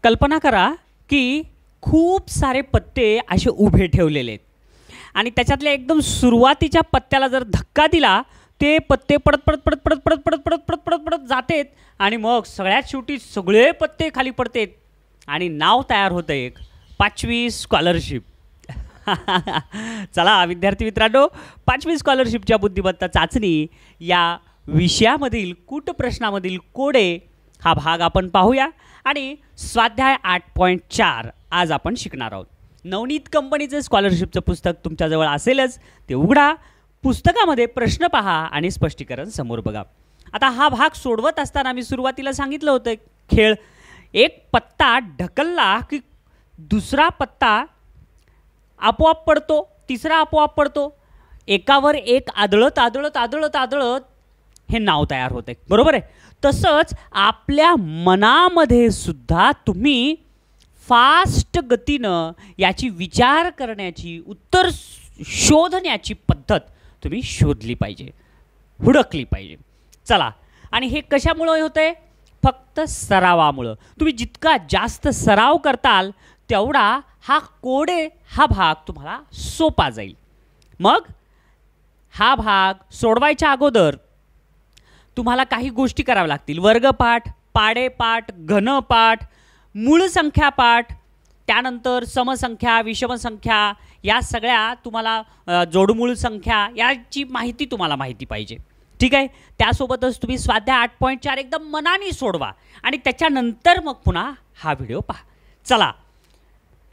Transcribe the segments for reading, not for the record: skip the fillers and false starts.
कल्पना करा की खूप सारे पत्ते असे उभे ठेवलेले आहेत आणि त्याच्यातल्या एकदम सुरुवातीच्या पत्त्याला जर धक्का दिला ते पत्ते पडत पडत पडत पडत पडत पडत पडत पडत पडत पडत जातेत आणि मग सगळ्यात शेवटी सगळे पत्ते खाली पडतेत आणि नाव तयार होतं एक 5वी स्कॉलरशिप. चला विद्यार्थी मित्रांनो, 5वी स्कॉलरशिपच्या बुद्धिमत्ता चाचणी या विषयामधील कूट प्रश्नामधील कोडे हा भाग आपण पाहूया आणि स्वाध्याय 8.4 आज आपण शिकणार आहोत. नवनीत कंपनीचे स्कॉलरशिपचं पुस्तक तुमच्याजवळ असेलच, ते उघडा, पुस्तकामध्ये प्रश्न पहा आणि स्पष्टीकरण समोर बघा. आता हा भाग सोडवत असताना मी सुरुवातीला सांगितलं होतं खेळ, एक पत्ता ढकलला की दुसरा पत्ता आपोआप पडतो, तिसरा आपोआप पडतो, एकावर एक आदळत आदळत आदळत आदळत हे नाव तयार होते, बरोबर आहे. तसंच आपल्या मनामध्ये सुद्धा तुम्ही फास्ट गतीनं याची विचार करण्याची, उत्तर शोधण्याची पद्धत तुम्ही शोधली पाहिजे, हुडकली पाहिजे. चला, आणि हे कशामुळे होतंय? फक्त सरावामुळं. तुम्ही जितका जास्त सराव करताल तेवढा हा कोडे हा भाग तुम्हाला सोपा जाईल. मग हा भाग सोडवायच्या अगोदर तुम्हाला काही गोष्टी कराव्या लागतील. वर्गपाठ, पाडेपाठ, घनपाठ, मूळ संख्या पाठ, त्यानंतर समसंख्या, विषमसंख्या, या सगळ्या तुम्हाला जोडमूळ संख्या याची माहिती तुम्हाला माहिती पाहिजे, ठीक आहे. त्यासोबतच तुम्ही स्वाध्याय 8.4 एकदम मनाने सोडवा आणि त्याच्यानंतर मग पुन्हा हा व्हिडिओ पहा. चला,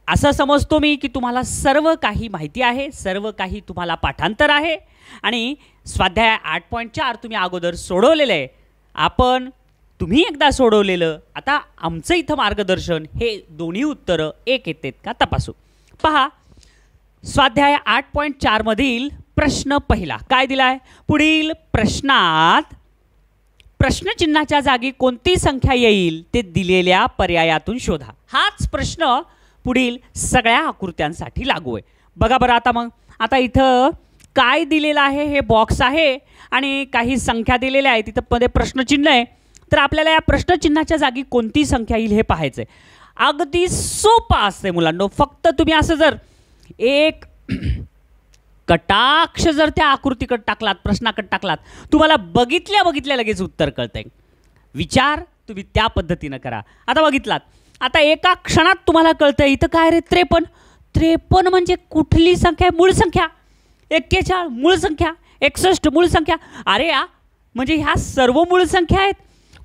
असं समजतो मी की तुम्हाला सर्व काही माहिती आहे, सर्व काही तुम्हाला पाठांतर आहे आणि स्वाध्याय 8.4 तुम्ही अगोदर सोडवलेलं आहे. तुम्ही एकदा सोडवलेलं, आता आमचं इथं मार्गदर्शन, हे दोन्ही उत्तरं एक येतात का तपासू. पहा, स्वाध्याय 8.4 मधील प्रश्न पहिला काय दिलाय? पुढील प्रश्नात प्रश्नचिन्हाच्या जागी कोणती संख्या येईल ते दिलेल्या पर्यायातून शोधा. हाच प्रश्न पुढील सगळ्या आकृत्यांसाठी लागू आहे. बघा बरं आता मग, आता इथं काय दिलेलं आहे? हे बॉक्स आहे आणि काही संख्या दिलेल्या आहे, तिथं मध्ये प्रश्नचिन्ह आहे. तर आपल्याला या प्रश्नचिन्हाच्या जागी कोणती संख्या येईल हे पाहायचं आहे. अगदी सोपं असते मुलांनो. फक्त तुम्ही असं जर एक कटाक्ष जर त्या आकृतीकडे टाकलात, प्रश्नाकडे टाकलात, तुम्हाला बघितल्या बघितल्या लगेच उत्तर कळतंय. विचार तुम्ही त्या पद्धतीनं करा. आता बघितलात, आता एका क्षणात तुम्हाला कळतंय इथं काय रे? 53. 53 म्हणजे कुठली संख्या? मूळ संख्या. 41 मूळ संख्या, 61 मूळ संख्या. अरे या, म्हणजे ह्या सर्व मूळ संख्या आहेत.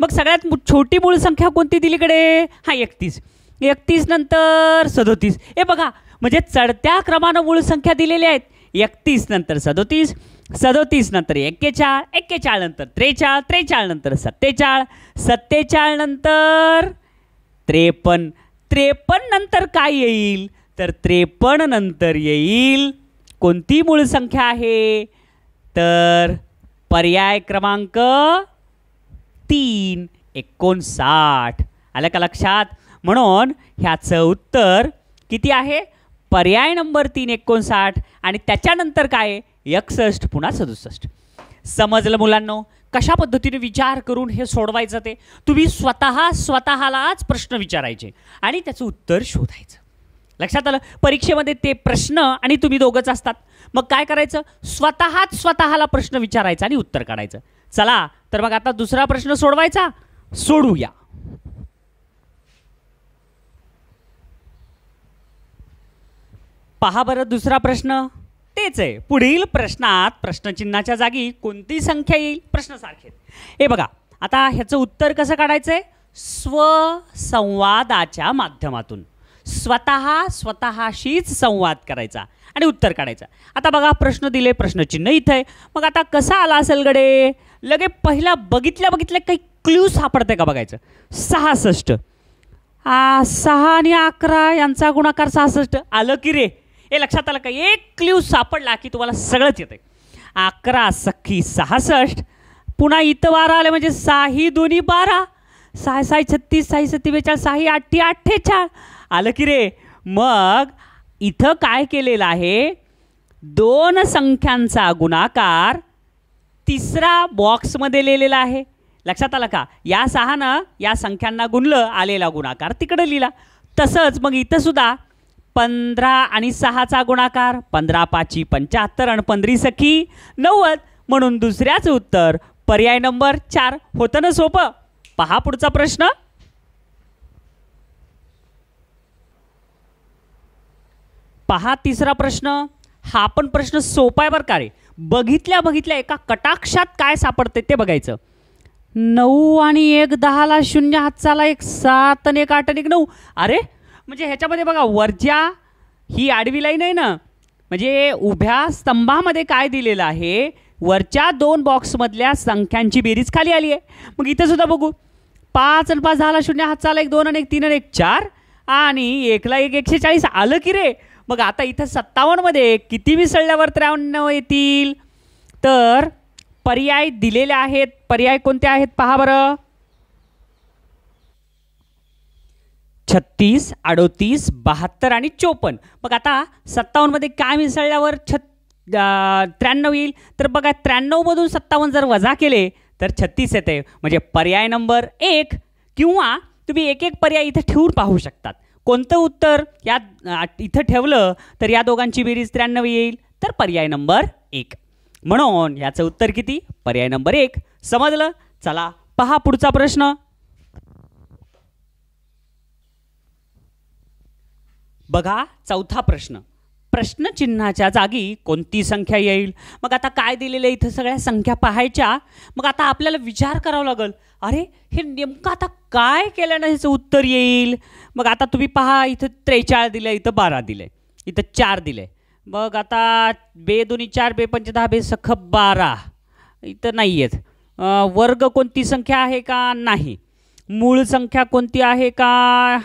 मग सगळ्यात छोटी मूळ संख्या कोणती दिलीकडे? हा 31. 31 नंतर 37. हे बघा, म्हणजे चढत्या क्रमानं मूळ संख्या दिलेल्या आहेत. 31 नंतर 37, 37 नंतर 41, 41 नंतर 43, 43 नंतर 47, 47 नंतर 53. 53 नंतर काय येईल? तर 53 नंतर येईल कोणती मूळ संख्या आहे? तर पर्याय क्रमांक 3, 59. आलं का लक्षात? म्हणून ह्याचं उत्तर किती आहे? पर्याय नंबर 3, 59 आणि त्याच्यानंतर काय? 61 पुन्हा 67. समजलं मुलांनो कशा पद्धतीने विचार करून हे सोडवायचं? ते तुम्ही स्वतःलाच प्रश्न विचारायचे आणि त्याचं उत्तर शोधायचं. लक्षात आलं? परीक्षेमध्ये ते प्रश्न आणि तुम्ही दोघंच असतात. मग काय करायचं? स्वतःला प्रश्न विचारायचा आणि उत्तर काढायचं. चला तर मग आता दुसरा प्रश्न सोडवायचा, सोडूया. पहा बरं, दुसरा प्रश्न तेच आहे. पुढील प्रश्नात प्रश्नचिन्हाच्या जागी कोणती संख्या येईल? प्रश्न सारखे. हे बघा, आता ह्याचं उत्तर कसं काढायचंय? स्वसंवादाच्या माध्यमातून स्वतःशीच संवाद करायचा आणि उत्तर काढायचं. आता बघा, प्रश्न दिले, प्रश्नचिन्ह इथं आहे. मग आता कसा आला असेल गडे? लगे पहिला बघितल्या काही क्ल्यू सापडते का बघायचं. 66. 6 आणि 11 यांचा गुणाकार 66. आलं की रे? हे लक्षात आलं का? एक क्ल्यू सापडला की तुम्हाला सगळंच येतंय. 11 सख्खी 66. पुन्हा इथं 12 आले म्हणजे 6 2 12, 6 36, 6 42, 6 8 48. आलं की रे? मग इथं काय केलेलं आहे? दोन संख्यांचा गुणाकार तिसरा बॉक्समध्ये लिहिलेला आहे. लक्षात आलं का? या 6नं या संख्यांना गुणलं, आलेला गुणाकार तिकडे लिहिला. तसंच मग इथं सुद्धा 15 आणि 6चा गुणाकार, 15 5 75 आणि 15 सखी 90, म्हणून दुसऱ्याचं उत्तर पर्याय नंबर 4. होतं ना सोपं? पहा पुढचा प्रश्न. पहा तिसरा प्रश्न. हा पण प्रश्न सोपा आहे बरं का रे. बघितल्या बघितल्या एका कटाक्षात काय सापडते ते बघायचं. 9 आणि 1 10ला 0 हातचाला 1 7 आणि 1 8 आणि 1 9. अरे म्हणजे ह्याच्यामध्ये बघा वरच्या ही आडवी लाईन आहे ना, म्हणजे उभ्या स्तंभामध्ये काय दिलेलं आहे, वरच्या 2 बॉक्समधल्या संख्यांची बेरीज खाली आली आहे. मग इथं सुद्धा बघू 5 आणि 5 10ला 0 हातचाला 1 2 आणि 1 3 आणि 1 4 आणि 1ला 1 140 आलं की रे. मग आता इथं 57 मध्ये किती मिसळल्यावर 93 येतील? तर पर्याय दिलेले आहेत. पर्याय कोणते आहेत पहा बरं. 36 38 72 आणि 54. मग आता 57 मध्ये काय मिसळल्यावर 93 येईल? तर बघा 93 मधून 57 जर वजा केले तर 36 येते. म्हणजे पर्याय नंबर 1. किंवा तुम्ही एक एक पर्याय इथे ठेवून पाहू शकतात. कोणतं उत्तर या इथं ठेवलं तर या दोघांची बेरीज 93 येईल. तर पर्याय नंबर 1. म्हणून याचं उत्तर किती? पर्याय नंबर 1. समजलं? चला पहा पुढचा प्रश्न. बघा चौथा प्रश्न. प्रश्नचिन्हाच्या जागी कोणती संख्या येईल? मग आता काय दिलेलं इथं सगळ्या संख्या पाहायच्या. मग आता आपल्याला विचार करावा लागेल, अरे हे नेमकं आता काय केल्यानं ह्याचं उत्तर येईल? मग आता तुम्ही पहा, इथं 43 दिलं, इथं 12 दिलंय, इथं 4 दिलंय. मग आता 2 2 4 2 5 10 2 6 12 इथं नाही आहेत. वर्ग कोणती संख्या आहे का? नाही. मूळ संख्या कोणती आहे का?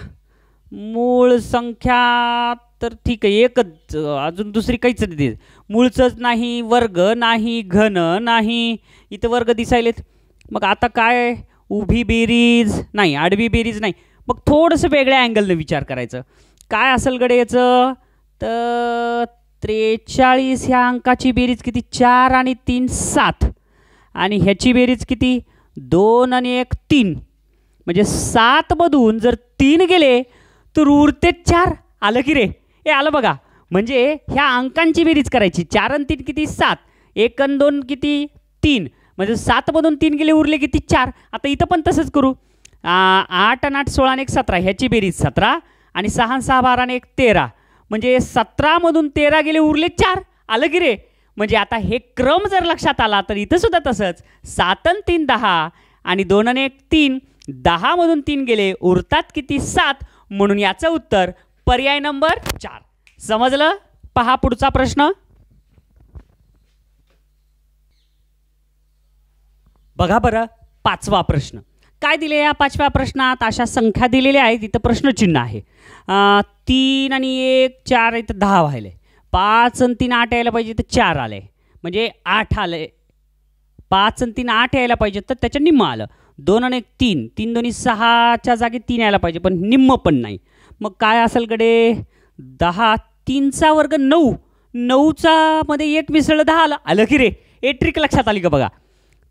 मूळ संख्या तर ठीक आहे, एकच, अजून दुसरी काहीच नाही. मूळचंच नाही, वर्ग नाही, घन नाही, इथं वर्ग दिसायलेत. मग आता काय? उभी बेरीज नाही, आडवी बेरीज नाही. मग थोडंसं वेगळ्या अँगलनं विचार करायचं. काय असेल गडे याचं? तर 43 ह्या अंकाची बेरीज किती? 4 आणि 3 7 आणि ह्याची बेरीज किती? 2 आणि 1 3. म्हणजे 7 मधून जर 3 गेले तर उरते 4. आलं की रे? हे आलं बघा. म्हणजे ह्या अंकांची बेरीज करायची. 4 आणि 3 किती? 7. 1 आणि 2 किती? 3. म्हणजे 7 मधून 3 गेले, उरले किती? 4. आता इथं पण तसंच करू. 8 आणि 8 16 आणि 1 17 ह्याची बेरीज 17 आणि 6 आणि 6 12 आणि 1 13. म्हणजे 17 मधून 13 गेले, उरले 4. आलं की रे? म्हणजे आता हे क्रम जर लक्षात आला तर इथं सुद्धा तसंच. 7 आणि 3 10 आणि 2 आणि 1 3. 10 मधून 3 गेले, उरतात किती? 7. म्हणून याचं उत्तर पर्याय नंबर 4. समजलं? पहा पुढचा प्रश्न. बघा बरं 5वा प्रश्न. काय दिले या 5व्या प्रश्नात? अशा संख्या दिलेल्या आहेत, इथं प्रश्नचिन्ह आहे. 3 आणि 1 4 इथं 10 व्हायले. 5 आणि 3 8 यायला पाहिजे तर 4 आले, म्हणजे 8 आले. 5 आणि 3 8 यायला पाहिजे तर त्याच्या निम्म आलं. 2 आणि 1 3. 3 2 6च्या जागी 3 यायला पाहिजे पण निम्म पण नाही. मग काय असेल कडे? 10. 3चा वर्ग 9. 9चा मध्ये 1 मिसळलं 10 आलं. आलं की रे? हे ट्रिक लक्षात आली का बघा.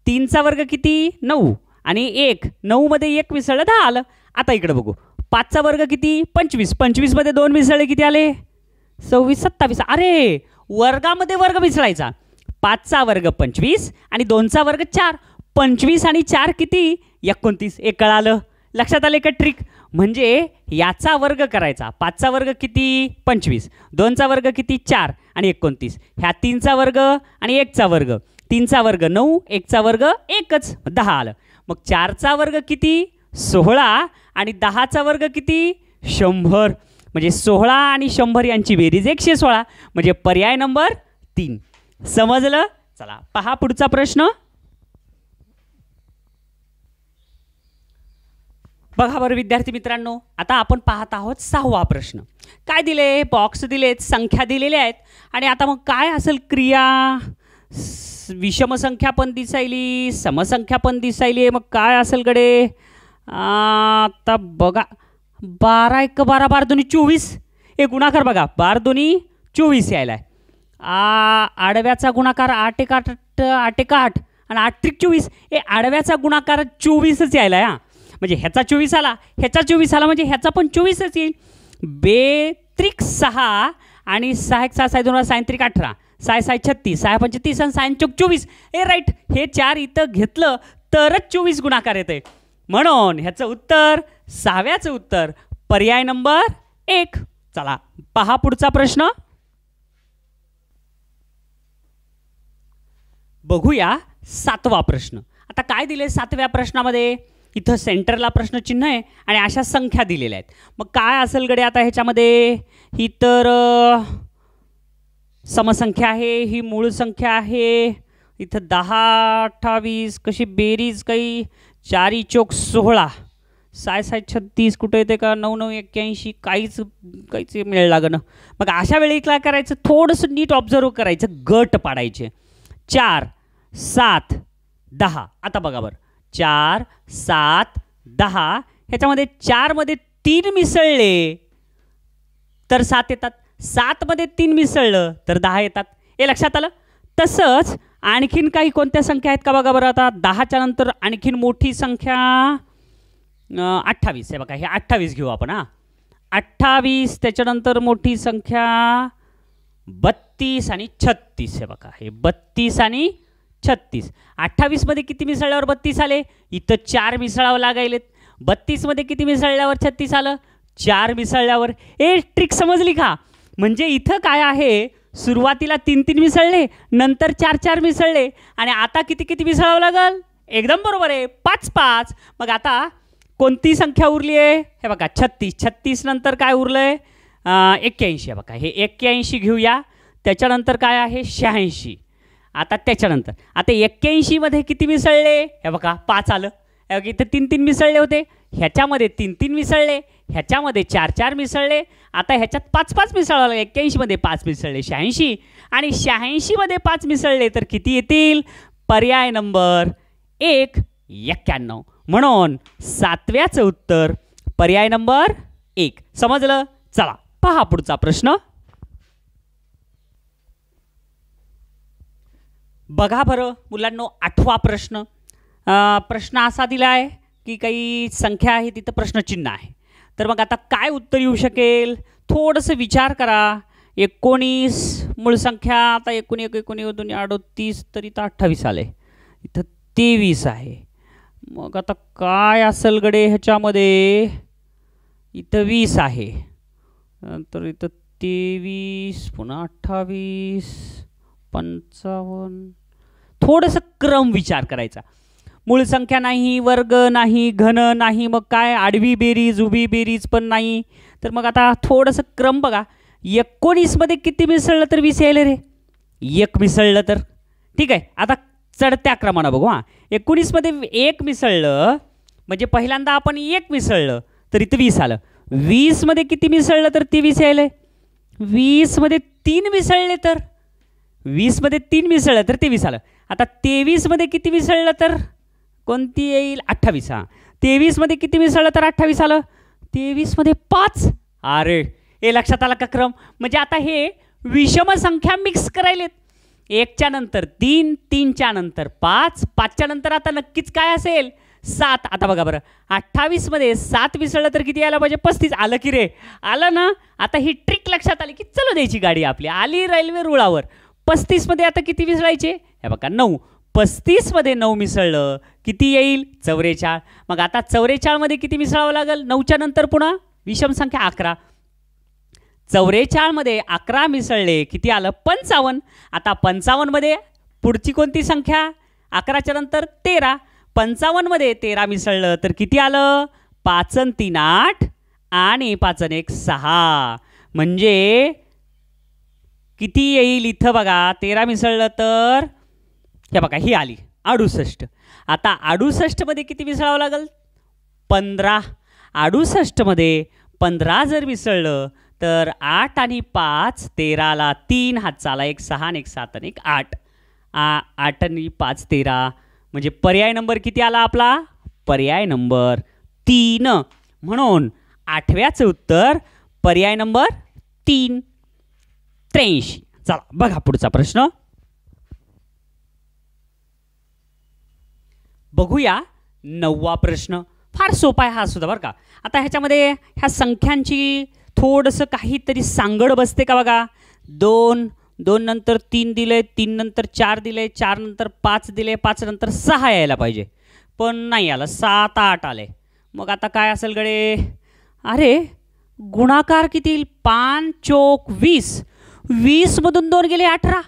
3चा वर्ग किती? 9 आणि 1. 9 मध्ये 1 मिसळलं 10 आलं. आता इकडे बघू. 5चा वर्ग किती? 25. 25 मध्ये 2 मिसळले किती आले? 26 27. अरे वर्गामध्ये वर्ग मिसळायचा. 5चा वर्ग 25 आणि 2चा वर्ग 4. 25 आणि 4 किती? 29. एक कळालं? लक्षात आले का ट्रिक? म्हणजे याचा वर्ग करायचा. 5चा वर्ग किती? 25. 2चा वर्ग किती? 4 आणि 29. ह्या 3चा वर्ग आणि 1चा वर्ग. 3चा वर्ग 9, 1चा वर्ग 1च, 10 आलं. मग 4चा वर्ग किती? 16 आणि 10चा वर्ग किती? 100. म्हणजे 16 आणि 100 यांची बेरीज 116. म्हणजे पर्याय नंबर 3. समजलं? चला पहा पुढचा प्रश्न. बघा बरं विद्यार्थी मित्रांनो, आता आपण पाहत आहोत 6वा प्रश्न. काय दिले? बॉक्स दिलेत, संख्या दिलेल्या आहेत. आणि आता मग काय असेल क्रिया? विषमसंख्या पण दिसायली, समसंख्या पण दिसायली. मग काय असेल कडे? आता बघा 12 1 12 12 2 24. हे गुणाकार बघा, 12 2 24 यायला आहे. आडव्याचा गुणाकार 8 1 8 8 1 8 आणि 8 त्रिक 24. हे आडव्याचा गुणाकार 24च यायला आहे. म्हणजे ह्याचा 24 आला, ह्याचा 24 आला, म्हणजे ह्याचा पण 24च येईल. 2 त्रिक 6 आणि 6 1 6 6 2 6 त्रिक 18, 6 6 36, 6 5 30 आणि 6 चौक 24. हे राईट, हे 4 इथं घेतलं तरच 24 गुणाकार येते. म्हणून ह्याचं उत्तर 6व्याचं उत्तर पर्याय नंबर 1. चला पहा पुढचा प्रश्न. बघूया 7वा प्रश्न. आता काय दिले 7व्या प्रश्नामध्ये? इथं सेंटरला प्रश्नचिन्ह आहे आणि अशा संख्या दिलेल्या आहेत. मग काय असेल गडे आता ह्याच्यामध्ये? ही तर समसंख्या आहे, ही मूळ संख्या आहे. इथं 10 28 कशी बेरीज काही 4 चौक 16, 6 6 36 कुठे येते का? 9 9 81 काहीच मिळेल लागणं. मग अशा वेळी काय करायचं? थोडंसं नीट ऑब्झर्व करायचं, गट पाडायचे. 4 7 10. आता बघा बरं, 4 7 10 ह्याच्यामध्ये 4 मध्ये 3 मिसळले तर 7 येतात, 7 मध्ये 3 मिसळलं तर 10 येतात. हे लक्षात आलं? तसंच आणखीन काही कोणत्या संख्या आहेत का बघा बरं. आता 10च्या नंतर आणखीन मोठी संख्या 28 आहे बघा. हे 28 घेऊ आपण. 28 त्याच्यानंतर मोठी संख्या 32 आणि 36 आहे बघा. हे 32 आणि 36. 28 मध्ये किती मिसळल्यावर 32 आले? इथं 4 मिसळावं लागायलेत. 32 मध्ये किती मिसळल्यावर 36 आलं? 4 मिसळल्यावर. हे ट्रिक समजली का? म्हणजे इथं काय आहे, सुरुवातीला 3 3 मिसळले, नंतर 4 4 मिसळले आणि आता किती किती मिसळावं लागल? एकदम बरोबर आहे, 5 5. मग आता कोणती संख्या उरली आहे? हे बघा 36. 36 नंतर काय उरलंय? 81 आहे बघा. हे 81 घेऊया. त्याच्यानंतर काय आहे? 86. आता त्याच्यानंतर आता 81 मध्ये किती मिसळले? हे बघा 5 आलं. इथं 3 3 मिसळले होते, ह्याच्यामध्ये 3 3 मिसळले, ह्याच्यामध्ये 4 4 मिसळले, आता ह्याच्यात 5 5 मिसळावं लागेल. 81 मध्ये 5 मिसळले 86 आणि 86 मध्ये 5 मिसळले तर किती येतील? पर्याय नंबर 1 91. म्हणून 7व्याचं उत्तर पर्याय नंबर 1. समजलं? चला पहा पुढचा प्रश्न. बघा बरं मुलांनो, 8वा प्रश्न. प्रश्न असा दिला आहे की काही संख्या आहे, तिथं प्रश्नचिन्ह आहे. तर मग आता काय उत्तर येऊ शकेल? थोडंसं विचार करा. 19 मूळ संख्या, आता 19 19 2 38, तर इथं 28 आले, इथं 23 आहे. मग आता काय असेल गडे ह्याच्यामध्ये? इथं 20 आहे, तर इथं 23 पुन्हा 28 55. थोडंसं क्रम विचार करायचा. मूळ संख्या नाही, वर्ग नाही, घन नाही, मग काय आडवी बेरीज उभी बेरीज पण नाही. तर मग आता थोडंसं क्रम बघा. 19 मध्ये किती मिसळलं तर 20 यायला रे? 1 मिसळलं तर ठीक आहे. आता चढत्या क्रमानं बघू. 19 मध्ये 1 मिसळलं म्हणजे पहिल्यांदा आपण 1 मिसळलं तर इथं 20 आलं. 20 मध्ये किती मिसळलं तर 23 यायलंय. 20 मध्ये 3 मिसळले तर 20 मध्ये 3 मिसळलं तर 23 आलं. आता 23 मध्ये किती मिसळलं तर कोणती येईल? 28. 23 मध्ये किती मिसळलं तर 28 आलं. 23 मध्ये 5. अरे हे लक्षात आला का क्रम? म्हणजे आता हे विषम संख्या मिक्स करायलेत. 1च्या नंतर 3, 3च्या नंतर 5, 5च्या नंतर आता नक्कीच काय असेल? 7. आता बघा बरं, 28 मध्ये 7 मिसळलं तर किती यायला पाहिजे? 35. आलं की रे? आलं ना? आता ही ट्रिक लक्षात आली की चलो द्यायची गाडी आपली आली रेल्वे रुळावर. 35 मध्ये आता किती मिसळायचे? हे बघा 9. 35 मध्ये 9 मिसळलं किती येईल? 44. मग आता 44 मध्ये किती मिसळावं लागेल? 9च्या नंतर पुन्हा विषम संख्या 11. 44 मध्ये 11 मिसळले किती आलं? 55. आता 55 मध्ये पुढची कोणती संख्या? 11च्या नंतर 13. 55 मध्ये 13 मिसळलं तर किती आलं? 5 आणि 3 8 आणि 5 आणि 1 6. म्हणजे किती येईल इथं बघा? 13 मिसळलं तर हे बघा ही आली 68. आता 68 मध्ये किती मिसळावं लागेल? 15. 68 मध्ये 15 जर मिसळलं तर 8 आणि 5 13ला 3 हात चाला 1 6 आणि 1 7 आणि 1 8. 8 आणि 5 13. म्हणजे पर्याय नंबर किती आला आपला? पर्याय नंबर 3. म्हणून 8व्याचं उत्तर पर्याय नंबर 3 83. चला बघा पुढचा प्रश्न. बघूया 9वा प्रश्न. फार सोपा आहे हा सुद्धा बरं का. आता ह्याच्यामध्ये ह्या संख्यांची थोडंसं काहीतरी सांगड बसते का बघा. 2 नंतर 3 दिले, 3 नंतर 4 दिले, 4 नंतर 5 दिले, 5 नंतर 6 यायला पाहिजे, पण नाही आलं. 7 8 आले. मग आता काय असेल गडे. अरे गुणाकार किती येईल. 5 चोक 20. 20 मधून 2 गेले 18.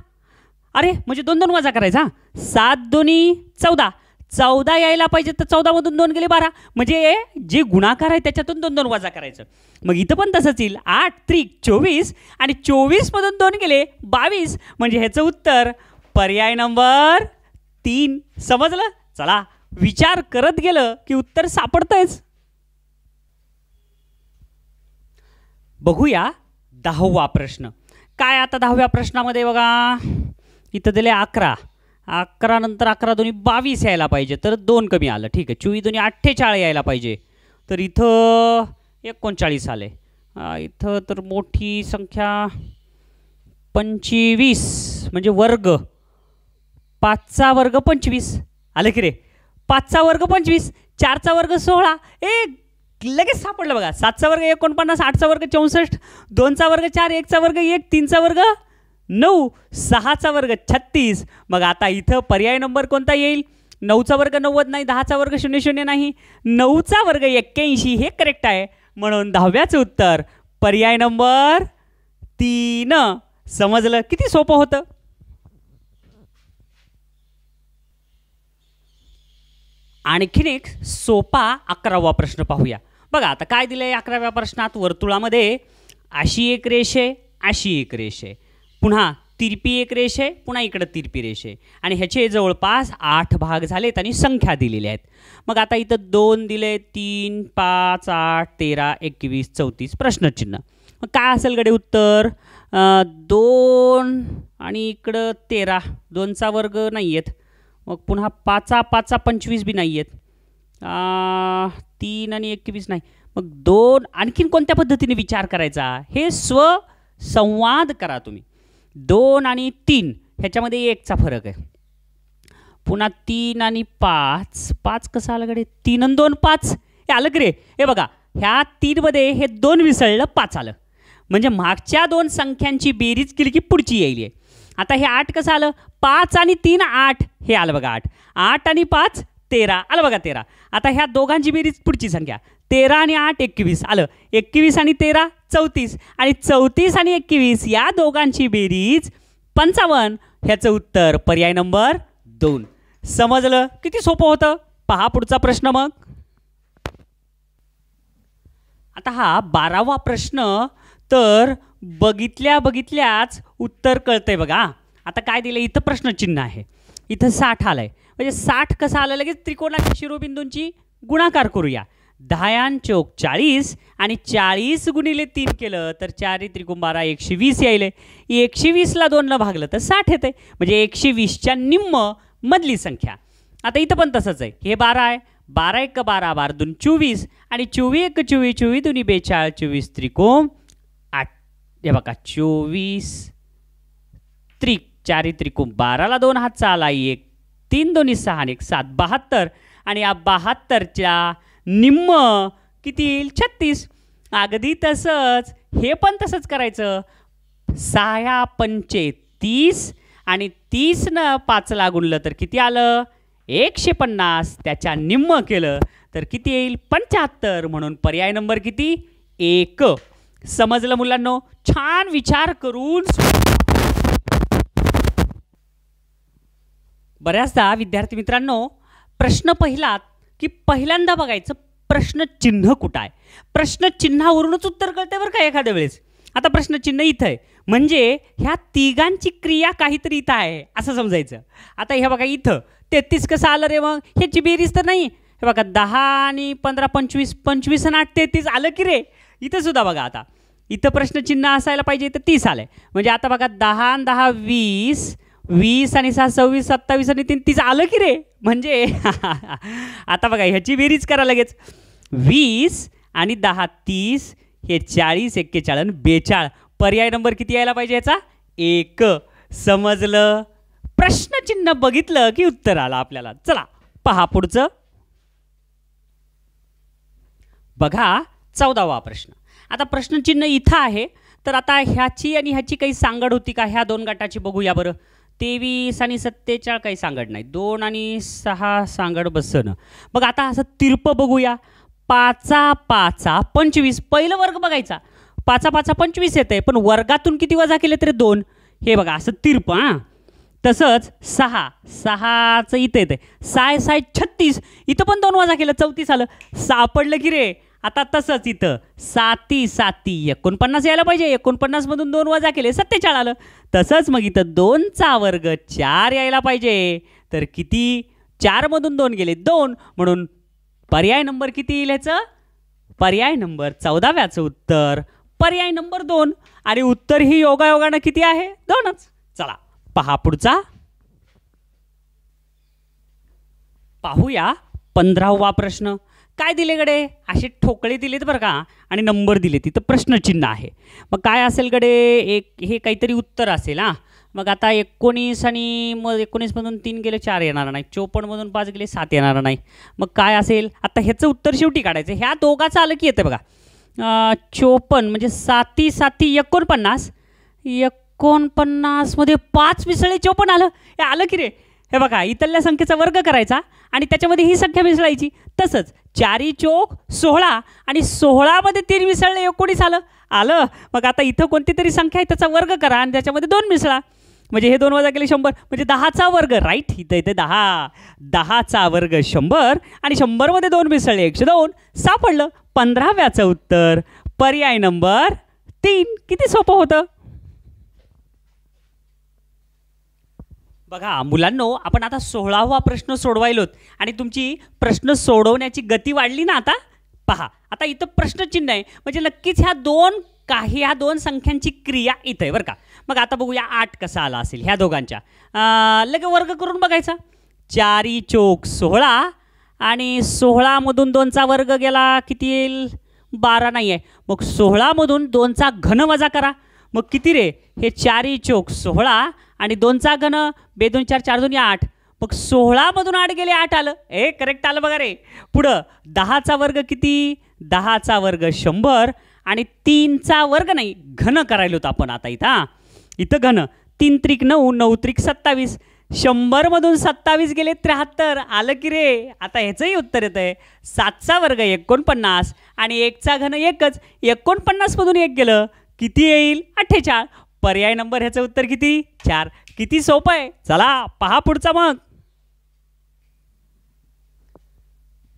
अरे म्हणजे 2 2 वजा करायचा. 7 दोन्ही 14. 14 यायला पाहिजे, तर 14 मधून 2 गेले 12. म्हणजे जे गुणाकार आहे त्याच्यातून 2 2 वजा करायचं. मग इथं पण तसंच येईल. 8 त्रिक 24 आणि 24 मधून 2 गेले 22. म्हणजे ह्याचं उत्तर पर्याय नंबर 3. समजलं. चला विचार करत गेलं की उत्तर सापडतंयच. बघूया 10वा प्रश्न. काय आता 10व्या प्रश्नामध्ये बघा, इथं दिले 11. 11 नंतर 11 दोन्ही 22 यायला पाहिजे, तर 2 कमी आलं. ठीक आहे. 24 दोन्ही 48 यायला पाहिजे, तर इथं 39 आले. इथं तर मोठी संख्या 25 म्हणजे वर्ग. 5चा वर्ग 25 आलं की रे. 5चा वर्ग 25, 4चा वर्ग 16. लगेच सापडलं बघा. 7चा वर्ग 49, 8चा वर्ग 64, 2चा वर्ग 4, 1चा वर्ग 1, 3चा वर्ग 9, 6चा वर्ग 36. मग आता इथं पर्याय नंबर कोणता येईल. 9चा वर्ग 90 नाही, 10चा वर्ग 00 नाही, 9चा वर्ग 81 हे करेक्ट आहे. म्हणून 10व्याचं उत्तर पर्याय नंबर 3. समजलं. किती सोपं होतं. आणखीन एक सोपा 11वा प्रश्न पाहूया. बघा आता काय दिलंय 11व्या प्रश्नात. वर्तुळामध्ये अशी एक रेष आहे, अशी एक रेष आहे, पुन्हा तिरपी एक रेष आहे, पुन्हा इकडं तिरपी रेष आहे, आणि ह्याचे जवळपास 8 भाग झालेत आणि संख्या दिलेल्या आहेत. मग आता इथं 2 दिले, 3 5 8 13 21 34 प्रश्नचिन्ह. मग काय असेल गडे उत्तर. 2 आणि इकडं 13. 2चा वर्ग नाही आहेत. मग पुन्हा 5 5 25 बी नाही आहेत. 3 आणि 21 नाही. मग 2 आणखीन कोणत्या पद्धतीने विचार करायचा हे स्वसंवाद करा तुम्ही. 2 आणि 3 ह्याच्यामध्ये 1चा फरक आहे. पुन्हा 3 आणि 5. 5 कसं आलं कडे. 3 आणि 2 5 हे आलं की रे. हे बघा ह्या 3 मध्ये हे 2 विसरलं 5 आलं. म्हणजे मागच्या 2 संख्यांची बेरीज केली की पुढची येईल. आता हे 8 कसं आलं. 5 आणि 3 8 हे आलं बघा. 8 8 आणि 5 13 आलं बघा. 13. आता ह्या दोघांची बेरीज पुढची संख्या. 13 आणि 8 21 आलं. 21 आणि 13 34 आणि 34 आणि 21 या दोघांची बेरीज 55. ह्याचं उत्तर पर्याय नंबर 2. समजलं. किती सोपं होतं. पहा पुढचा प्रश्न. मग आता हा 12वा प्रश्न. तर बघितल्याच उत्तर कळतंय बघा. आता काय दिलं इथं प्रश्नचिन्ह आहे. इथं 60 आलंय. म्हणजे 60 कसं आलं. लगेच त्रिकोणाच्या शिरोबिंदूंची गुणाकार करूया. 10 चौक 40 आणि 40 गुणिले 3 केलं तर 4 त्रिकोण 12 120 यायले. 120ला 2 भागलं तर 60 येते. म्हणजे 120च्या निम्म मधली संख्या. आता इथं पण तसंच आहे. हे 12 आहे. 12 1 12 12 2 24 आणि 24 1 24 24 2 42 24 त्रिकोण 8. हे बघा 24 त्रिक 4 त्रिकोण 12ला 2 हातचा आला. 1 3 2 6 आणि 1 7 72 आणि या 72च्या निम्म किती येईल 36. अगदी तसंच हे पण तसंच करायचं. 6 पंचे 30 आणि 30 न 5ला गुणलं तर किती आलं 150. त्याच्या निम्म केलं तर किती येईल 75. म्हणून पर्याय नंबर किती 1. समजलं मुलांनो. छान विचार करून. बऱ्याचदा विद्यार्थी मित्रांनो प्रश्न पहिला की पहिल्यांदा बघायचं प्रश्नचिन्ह कुठं आहे. प्रश्नचिन्हावरूनच उत्तर कळते बरं का एखाद्या वेळेस. आता प्रश्नचिन्ह इथं आहे म्हणजे ह्या तिघांची क्रिया काहीतरी इथं आहे असं समजायचं. आता हे बघा इथं 33 कसं आलं रे. मग ह्याची बेरीज तर नाही. हे बघा 10 आणि 15 25 25 आणि 8 33 आलं की रे. इथं सुद्धा बघा आता इथं प्रश्नचिन्ह असायला पाहिजे. इथं 30 आलंय. म्हणजे आता बघा 10 आणि 10 20 20 आणि 6 26 27 आणि 3 30 आलं की रे. म्हणजे आता बघा ह्याची बेरीज करा लगेच. 20 आणि 10 30 हे 40 41 42. पर्याय नंबर किती यायला पाहिजे याचा 1. समजलं. प्रश्नचिन्ह बघितलं की उत्तर आलं आपल्याला. चला पहा पुढचं. बघा 14वा प्रश्न. आता प्रश्नचिन्ह इथं आहे, तर आता ह्याची आणि ह्याची काही सांगड होती का? ह्या दोन गटाची बघूया बरं. 23 आणि 47 काही सांगड नाही, 2 आणि 6 सांगड बसणं. मग आता असं तिरप बघूया. 5 5 25. पहिलं वर्ग बघायचा. 5 5 25 येते, पण वर्गातून किती वजा केले तरी 2. हे बघा असं तिरप. हां, तसंच 6 6चं इथं येते. 6 6 36. इथं पण 2 वजा केलं, 34 आलं. सापडलं की रे. आता तसंच इथं 7 7 49 यायला पाहिजे. 49 मधून 2 वजा केले, 47 आलं. तसंच मग इथं 2चा वर्ग 4 यायला पाहिजे. तर किती? 4 मधून 2 गेले 2, म्हणून पर्याय नंबर किती येईल ह्याचं? पर्याय नंबर 14व्याचं उत्तर पर्याय नंबर 2. आणि उत्तर ही योगायोगानं किती आहे? 2च. चला पहा पुढचा. पाहूया 15वा प्रश्न. काय दिले गडे? असे ठोकळे दिलेत बरं का, आणि नंबर दिले, तिथं प्रश्नचिन्ह आहे. मग काय असेल गडे? एक हे काहीतरी उत्तर असेल. हां, मग आता 19 आणि मग 19 मधून 3 गेले 4 येणार नाही, 54 मधून 5 गेले 7 येणार नाही. मग काय असेल? आता ह्याचं उत्तर शेवटी काढायचं. ह्या दोघाचं आलं की येतं बघा. 54 म्हणजे 7 7 49. 49 मध्ये 5 मिसळले 54 आलं. हे आलं की रे. हे बघा, इथल्या संख्येचा वर्ग करायचा आणि त्याच्यामध्ये ही संख्या मिसळायची. तसंच 4 चोक 16 आणि 16 मध्ये 3 मिसळले 19 आलं. आलं. मग आता इथं कोणती तरी संख्या आहे, त्याचा वर्ग करा आणि त्याच्यामध्ये 2 मिसळा. म्हणजे हे 2 वजा केले 100, म्हणजे 10चा वर्ग. राईट, इथं इथे 10. 10चा वर्ग 100 आणि 100 मध्ये 2 मिसळले 102. सापडलं. 15व्याचं उत्तर पर्याय नंबर 3. किती सोपं होतं बघा मुलांनो. आपण आता 16वा प्रश्न सोडवायलोत आणि तुमची प्रश्न सोडवण्याची गती वाढली ना. आता पहा, आता इथं प्रश्नचिन्ह आहे, म्हणजे नक्कीच ह्या दोन संख्यांची क्रिया इथं आहे बरं का. मग आता बघूया 8 कसा आला असेल ह्या दोघांच्या. लगे वर्ग करून बघायचा. 4 चोक 16 आणि 16 मधून 2चा वर्ग गेला, किती येईल? 12 नाही आहे. मग 16 मधून 2चा घन वजा करा. मग किती रे? हे 4 चोक 16 आणि 2चा घन, 2 2 4 4 2 8. मग 16 मधून 8 गेले 8 आलं. करेक्ट आलं बघा रे. पुढं 10चा वर्ग किती? 10चा वर्ग 100 आणि 3चा वर्ग नाही, घन करायला होतं आपण आता इथं. हां, इथं घन. 3 त्रिक 9, 9 त्रिक 27. 100 मधून 27 गेले 73. आलं की रे. आता ह्याचंही उत्तर येतं आहे. 7चा वर्ग 49 आणि 1चा घन 1च. 49 मधून 1 गेलं, किती येईल? 48. पर्याय नंबर ह्याचं उत्तर किती? 4. किती सोपं आहे. चला पहा पुढचा. मग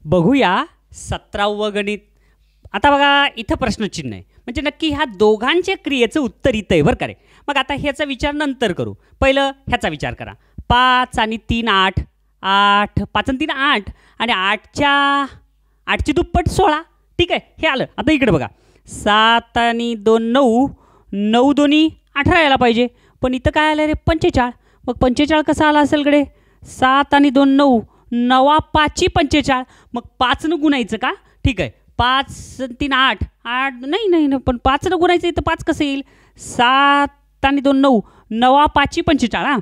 बघूया 17वं गणित. आता बघा इथं प्रश्नचिन्ह आहे, म्हणजे नक्की ह्या दोघांच्या क्रियेचं उत्तर इथं आहे बरं का रे. मग आता ह्याचा विचार नंतर करू, पहिलं ह्याचा विचार करा. 5 आणि 3 8. 8 5 आणि 3 8 आणि 8ची दुप्पट 16. ठीक आहे, हे आलं. आता इकडे बघा. 7 आणि 2 9. 9 दोन्ही 18 यायला पाहिजे, पण इथं काय आलं रे? 45. मग 45 कसा आला असेल कडे? 7 आणि 2 9. 9 5 45. मग 5नं गुणायचं का? ठीक आहे. 5 3 8. 8 नाही, पण 5नं गुणायचं. इथं 5 कसं येईल? 7 आणि 2 9. 9 5 45. हां,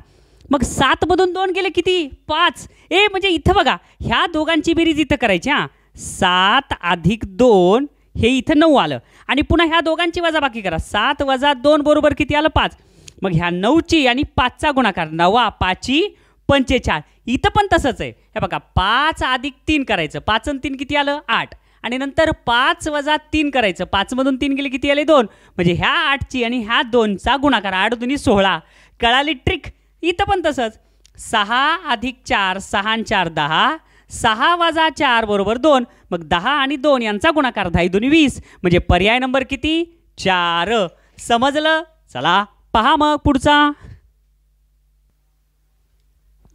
मग 7 मधून 2 गेले किती? 5. म्हणजे इथं बघा, ह्या दोघांची बेरीज इथं करायची. हां, 7 अधिक 2 हे इथं 9 आलं आणि पुन्हा ह्या दोघांची वजाबाकी करा. 7 वजा 2 बरोबर किती आलं? 5. मग ह्या 9ची आणि 5चा गुणाकार. 9 5 45. इथं पण तसंच आहे. हे बघा, 5 अधिक 3 करायचं. 5 आणि 3 किती आलं? 8. आणि नंतर 5 वजा 3 करायचं. 5 मधून 3 गेले, किती आले? 2. म्हणजे ह्या 8ची आणि ह्या 2चा गुणाकार. 8 2 16. कळाली ट्रिक? इथं पण तसंच. 6 अधिक 4. 6 आणि 4 10. 6 वजा 4 बरोबर 2. मग 10 आणि 2 यांचा गुणाकार. 10 2 20. म्हणजे पर्याय नंबर किती? 4. समजलं? चला पहा मग पुढचा.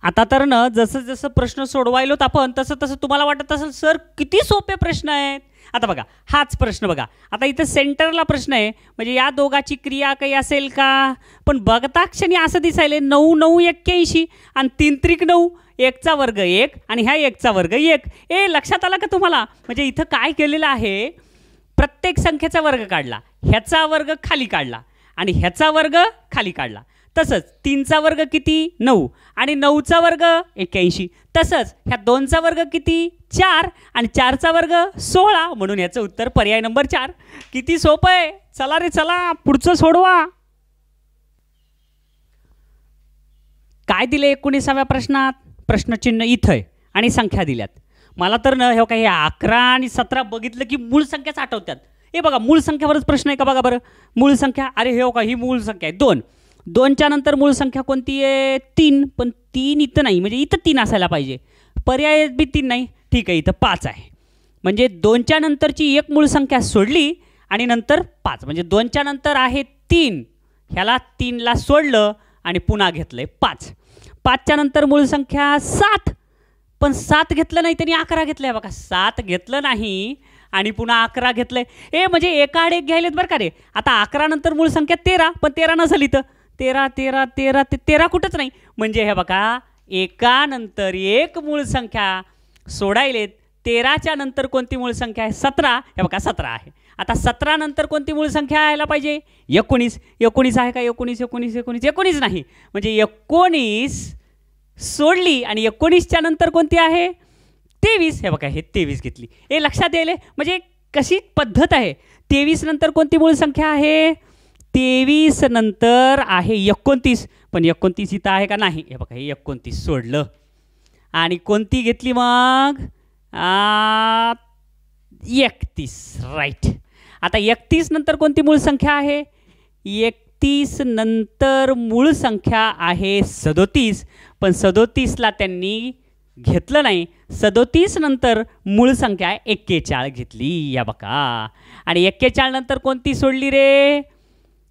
आता तर ना जसं जसं प्रश्न सोडवायलोत आपण तसं तसं तुम्हाला वाटत असेल सर किती सोपे प्रश्न आहेत. आता बघा हाच प्रश्न बघा. आता इथं सेंटरला प्रश्न आहे, म्हणजे या दोघाची क्रिया काही असेल का? पण बघता क्षणी असं दिसायले 9 9 81 आणि 3 त्रिक 9. 1चा वर्ग 1 आणि ह्या 1चा वर्ग 1. लक्षात आलं का तुम्हाला? म्हणजे इथं काय केलेलं आहे, प्रत्येक संख्येचा वर्ग काढला, ह्याचा वर्ग खाली काढला आणि ह्याचा वर्ग खाली काढला. तसंच 3चा वर्ग किती 9 आणि 9चा वर्ग 81. तसंच ह्या 2चा वर्ग किती 4 आणि 4चा वर्ग 16. म्हणून याचं उत्तर पर्याय नंबर 4. किती सोपं आहे. चला रे चला पुढचं सोडवा. काय दिले 19व्या प्रश्नात. प्रश्नचिन्ह इथं आहे आणि संख्या दिल्यात. मला तर न हे काही 11 आणि 17 बघितलं की मूळ संख्याच आठवतात. हे बघा मूळ संख्यावरच प्रश्न आहे का बघा बरं. मूळ संख्या अरे हे का ही मूळ संख्या आहे 2. 2च्या नंतर मूळ संख्या कोणती आहे 3. पण 3 इथं नाही म्हणजे इथं 3 असायला पाहिजे. पर्याय बी 3 नाही. ठीक आहे इथं 5 आहे. म्हणजे 2च्या नंतरची एक मूळ संख्या सोडली आणि नंतर 5 म्हणजे 2च्या नंतर आहे 3. ह्याला 3ला सोडलं आणि पुन्हा घेतलंय 5. 5च्या नंतर मूळ संख्या 7. पण 7 घेतलं नाही त्यांनी 11 घेतलंय बघा. 7 घेतलं नाही आणि पुन्हा 11 घेतलंय. म्हणजे एका आड एक घ्यायलेत बरं का रे. आता 11 नंतर मूळ संख्या 13. पण 13 नसेल इथं. 13 13 13 ते 13 कुठंच नाही. म्हणजे हे बघा एका नंतर एक मूळ संख्या सोडायलेत. 13च्या नंतर कोणती मूळ संख्या आहे 17. हे बघा 17 आहे. आता 17 नंतर कोणती मूळ संख्या यायला पाहिजे 19. 19 आहे का 19 19 19 19 नाही. म्हणजे 19 सोडली आणि 19च्या नंतर कोणती आहे 23. हे बघा हे 23 घेतली. हे लक्षात येईल म्हणजे कशी पद्धत आहे. 23 नंतर कोणती मूळ संख्या आहे 23 नंतर आहे 29. पण 29 इथं आहे का नाही. हे बघा हे 29 सोडलं आणि कोणती घेतली मग 31. राईट. आता 31 नंतर कोणती मूळ संख्या आहे 31 नंतर मूळ संख्या आहे 37. पण 37ला त्यांनी घेतलं नाही. 37 नंतर मूळ संख्या 41 घेतली. या बघा आणि 41 नंतर कोणती सोडली रे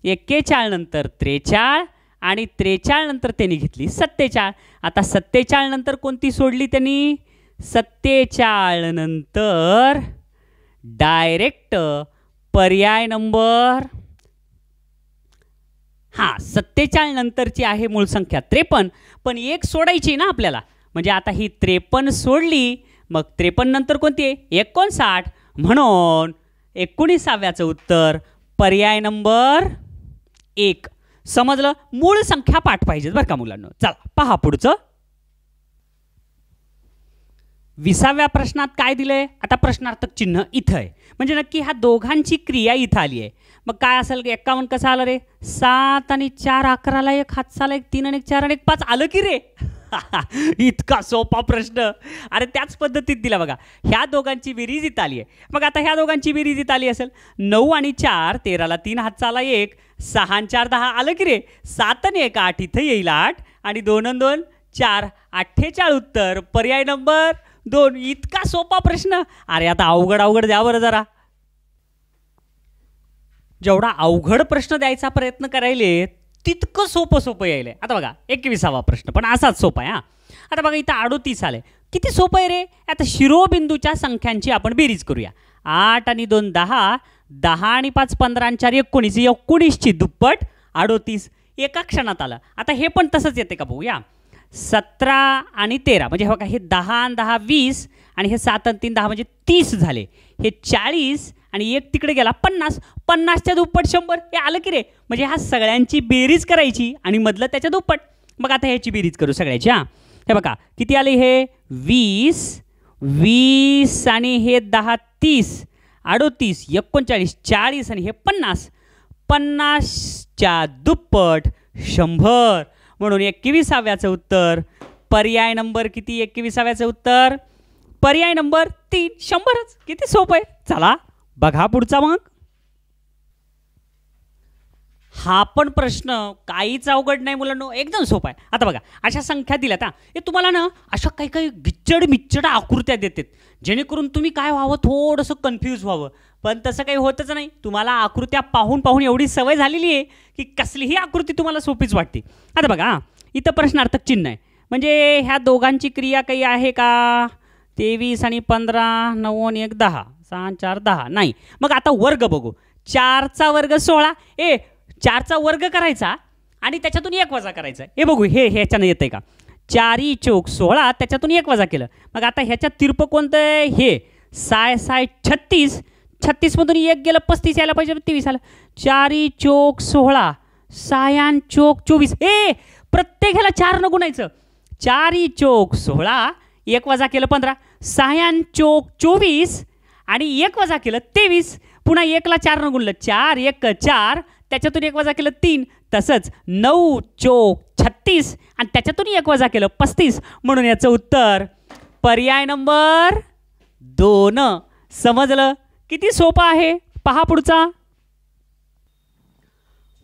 41 नंतर 43 आणि 43 नंतर त्यांनी घेतली 47. आता 47 नंतर कोणती सोडली त्यांनी 47 नंतर डायरेक्ट पर्याय नंबर 47 नंतरची आहे मूळ संख्या 53. पण एक सोडायची ना आपल्याला. म्हणजे आता ही 53 सोडली मग 53 नंतर कोणती आहे 59. म्हणून 19व्याचं उत्तर पर्याय नंबर 1. समजलं. मूळ संख्या पाठ पाहिजेत बरं का मुलांना. चला पहा पुढचं. 20व्या प्रश्नात काय दिलंय. आता प्रश्नार्थक चिन्ह इथं आहे म्हणजे नक्की ह्या दोघांची क्रिया इथं आली आहे. मग काय असेल 51 कसं आलं रे 7 आणि 4 11ला 1 हातचाला 1 3 आणि 1 4 आणि 1 5 आलं की रे. इतका सोपा प्रश्न. अरे त्याच पद्धतीत दिला बघा. ह्या दोघांची बेरीज इथं आली आहे. मग आता ह्या दोघांची बेरीज इथं आली असेल 9 आणि 4 13ला 3 हातचाला 1 6 आणि 4 10 आलं की रे. 7 आणि 1 8 इथं येईल 8 आणि 2 आणि 2 4 48 उत्तर पर्याय नंबर 2. इतका सोपा प्रश्न. अरे आता अवघड द्या बरं जरा. जेवढा अवघड प्रश्न द्यायचा प्रयत्न करायले तितकं सोपं यायलंय. आता बघा 21वा प्रश्न पण असाच सोपा आहे. आता बघा इथं 38 आलंय. किती सोपं आहे रे. आता शिरोबिंदूच्या संख्यांची आपण बेरीज करूया. 8 आणि 2 10 10 आणि 5 15 आणि 4 19 19ची दुप्पट 38 एका क्षणात आलं. आता हे पण तसंच येते का बघूया. 17 आणि 13 म्हणजे बघा हे 10 आणि 10 20 आणि हे 7 आणि 3 10 म्हणजे 30 झाले. हे 40 आणि एक तिकडे गेला 50. 50च्या दुप्पट 100 हे आलं की रे. म्हणजे ह्या सगळ्यांची बेरीज करायची आणि मधलं त्याच्या दुप्पट. मग आता ह्याची बेरीज करू सगळ्याची. हे बघा किती आले हे 20 20 आणि हे 10 30 38 39 40 आणि हे 50 50च्या दुप्पट 100. म्हणून 21व्याचं उत्तर पर्याय नंबर किती 21व्याचं उत्तर पर्याय नंबर 3 100च. किती सोपं आहे. चला बघा पुढचा. मग हा पण प्रश्न काहीच अवघड नाही मुलांनो एकदम सोपा आहे. आता बघा अशा संख्या दिल्यात हे तुम्हाला ना अशा काही गिच्चड मिच्चड आकृत्या देतात जेणेकरून तुम्ही काय व्हावं थोडंसं कन्फ्यूज व्हावं. पण तसं काही होतच नाही. तुम्हाला आकृत्या पाहून एवढी सवय झालेली आहे की कसलीही आकृती तुम्हाला सोपीच वाटते. आता बघा इथं प्रश्नार्थक चिन्ह आहे म्हणजे ह्या दोघांची क्रिया काही आहे का 23 आणि 15 9 आणि 1 10 6 आणि 4 10 नाही. मग आता वर्ग बघू. 4चा वर्ग 16 4चा वर्ग करायचा आणि त्याच्यातून 1 वजा करायचा. हे बघू हे ह्याच्यानं येतंय का 4 चौक 16 त्याच्यातून 1 वजा केलं. मग आता ह्याच्यात तिरप कोणतं आहे हे 6 6 36 36 मधून 1 गेलं 35 यायला पाहिजे 23 आलं. 4 चौक 16 6 चोक 24. प्रत्येक ह्याला 4 न गुणायचं. 4 चोक 16, 1 वजा केलं 15. 6 चोक 24 आणि 1 वजा केलं 23. पुन्हा 1 ला 4 न गुणलं. 4 1 4, त्याच्यातून 1 वजा केलं 3. तसंच 9 चोक 36 आणि त्याच्यातून 1 वजा केलं 35. म्हणून याचं उत्तर पर्याय नंबर 2. समजलं? किती सोपं आहे. पहा पुढचा.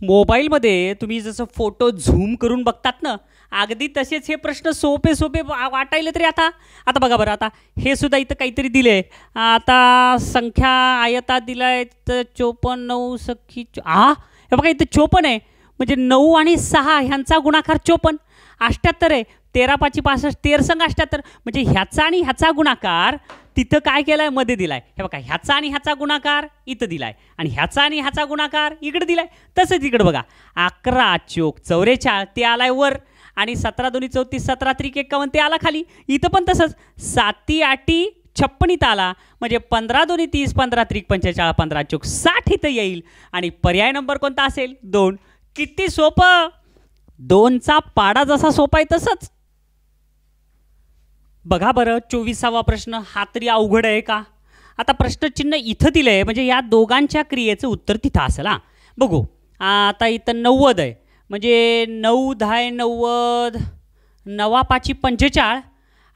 मोबाईलमध्ये तुम्ही जसं फोटो झूम करून बघतात ना, अगदी तसेच हे प्रश्न सोपे सोपे वाटायले तरी आता बघा बरं. आता हे सुद्धा इथं काहीतरी दिले. आता संख्या आयता दिलाय तर 54 9 सख्खी हे बघा इथं 54 आहे. म्हणजे 9 आणि 6 ह्यांचा गुणाकार 54. 78 आहे. 13 5 65, 13 संग 78. म्हणजे ह्याचा आणि ह्याचा गुणाकार तिथं काय केलाय मध्ये दिलाय. हे बघा ह्याचा आणि ह्याचा गुणाकार इथं दिलाय आणि ह्याचा आणि ह्याचा गुणाकार इकडे दिलाय. तसंच इकडे बघा 11 चोक 44 ते आलाय वर आणि 17 2 34 17 3 51 ते आला खाली. इथं पण तसंच 7 8 56 इथं आला. म्हणजे 15 2 30 15 3 45 15 चोक 60 इथं येईल. आणि पर्याय नंबर कोणता असेल? 2. किती सोपं. 2चा पाडा जसा सोपा आहे तसंच. बघा बरं 24वा प्रश्न. हा तरी अवघड आहे का. आता प्रश्नचिन्ह इथं दिलंय म्हणजे या दोघांच्या क्रियेचं उत्तर तिथं असेल. बघू. आता इथं 90 आहे. म्हणजे 9 10 90, 9 5 45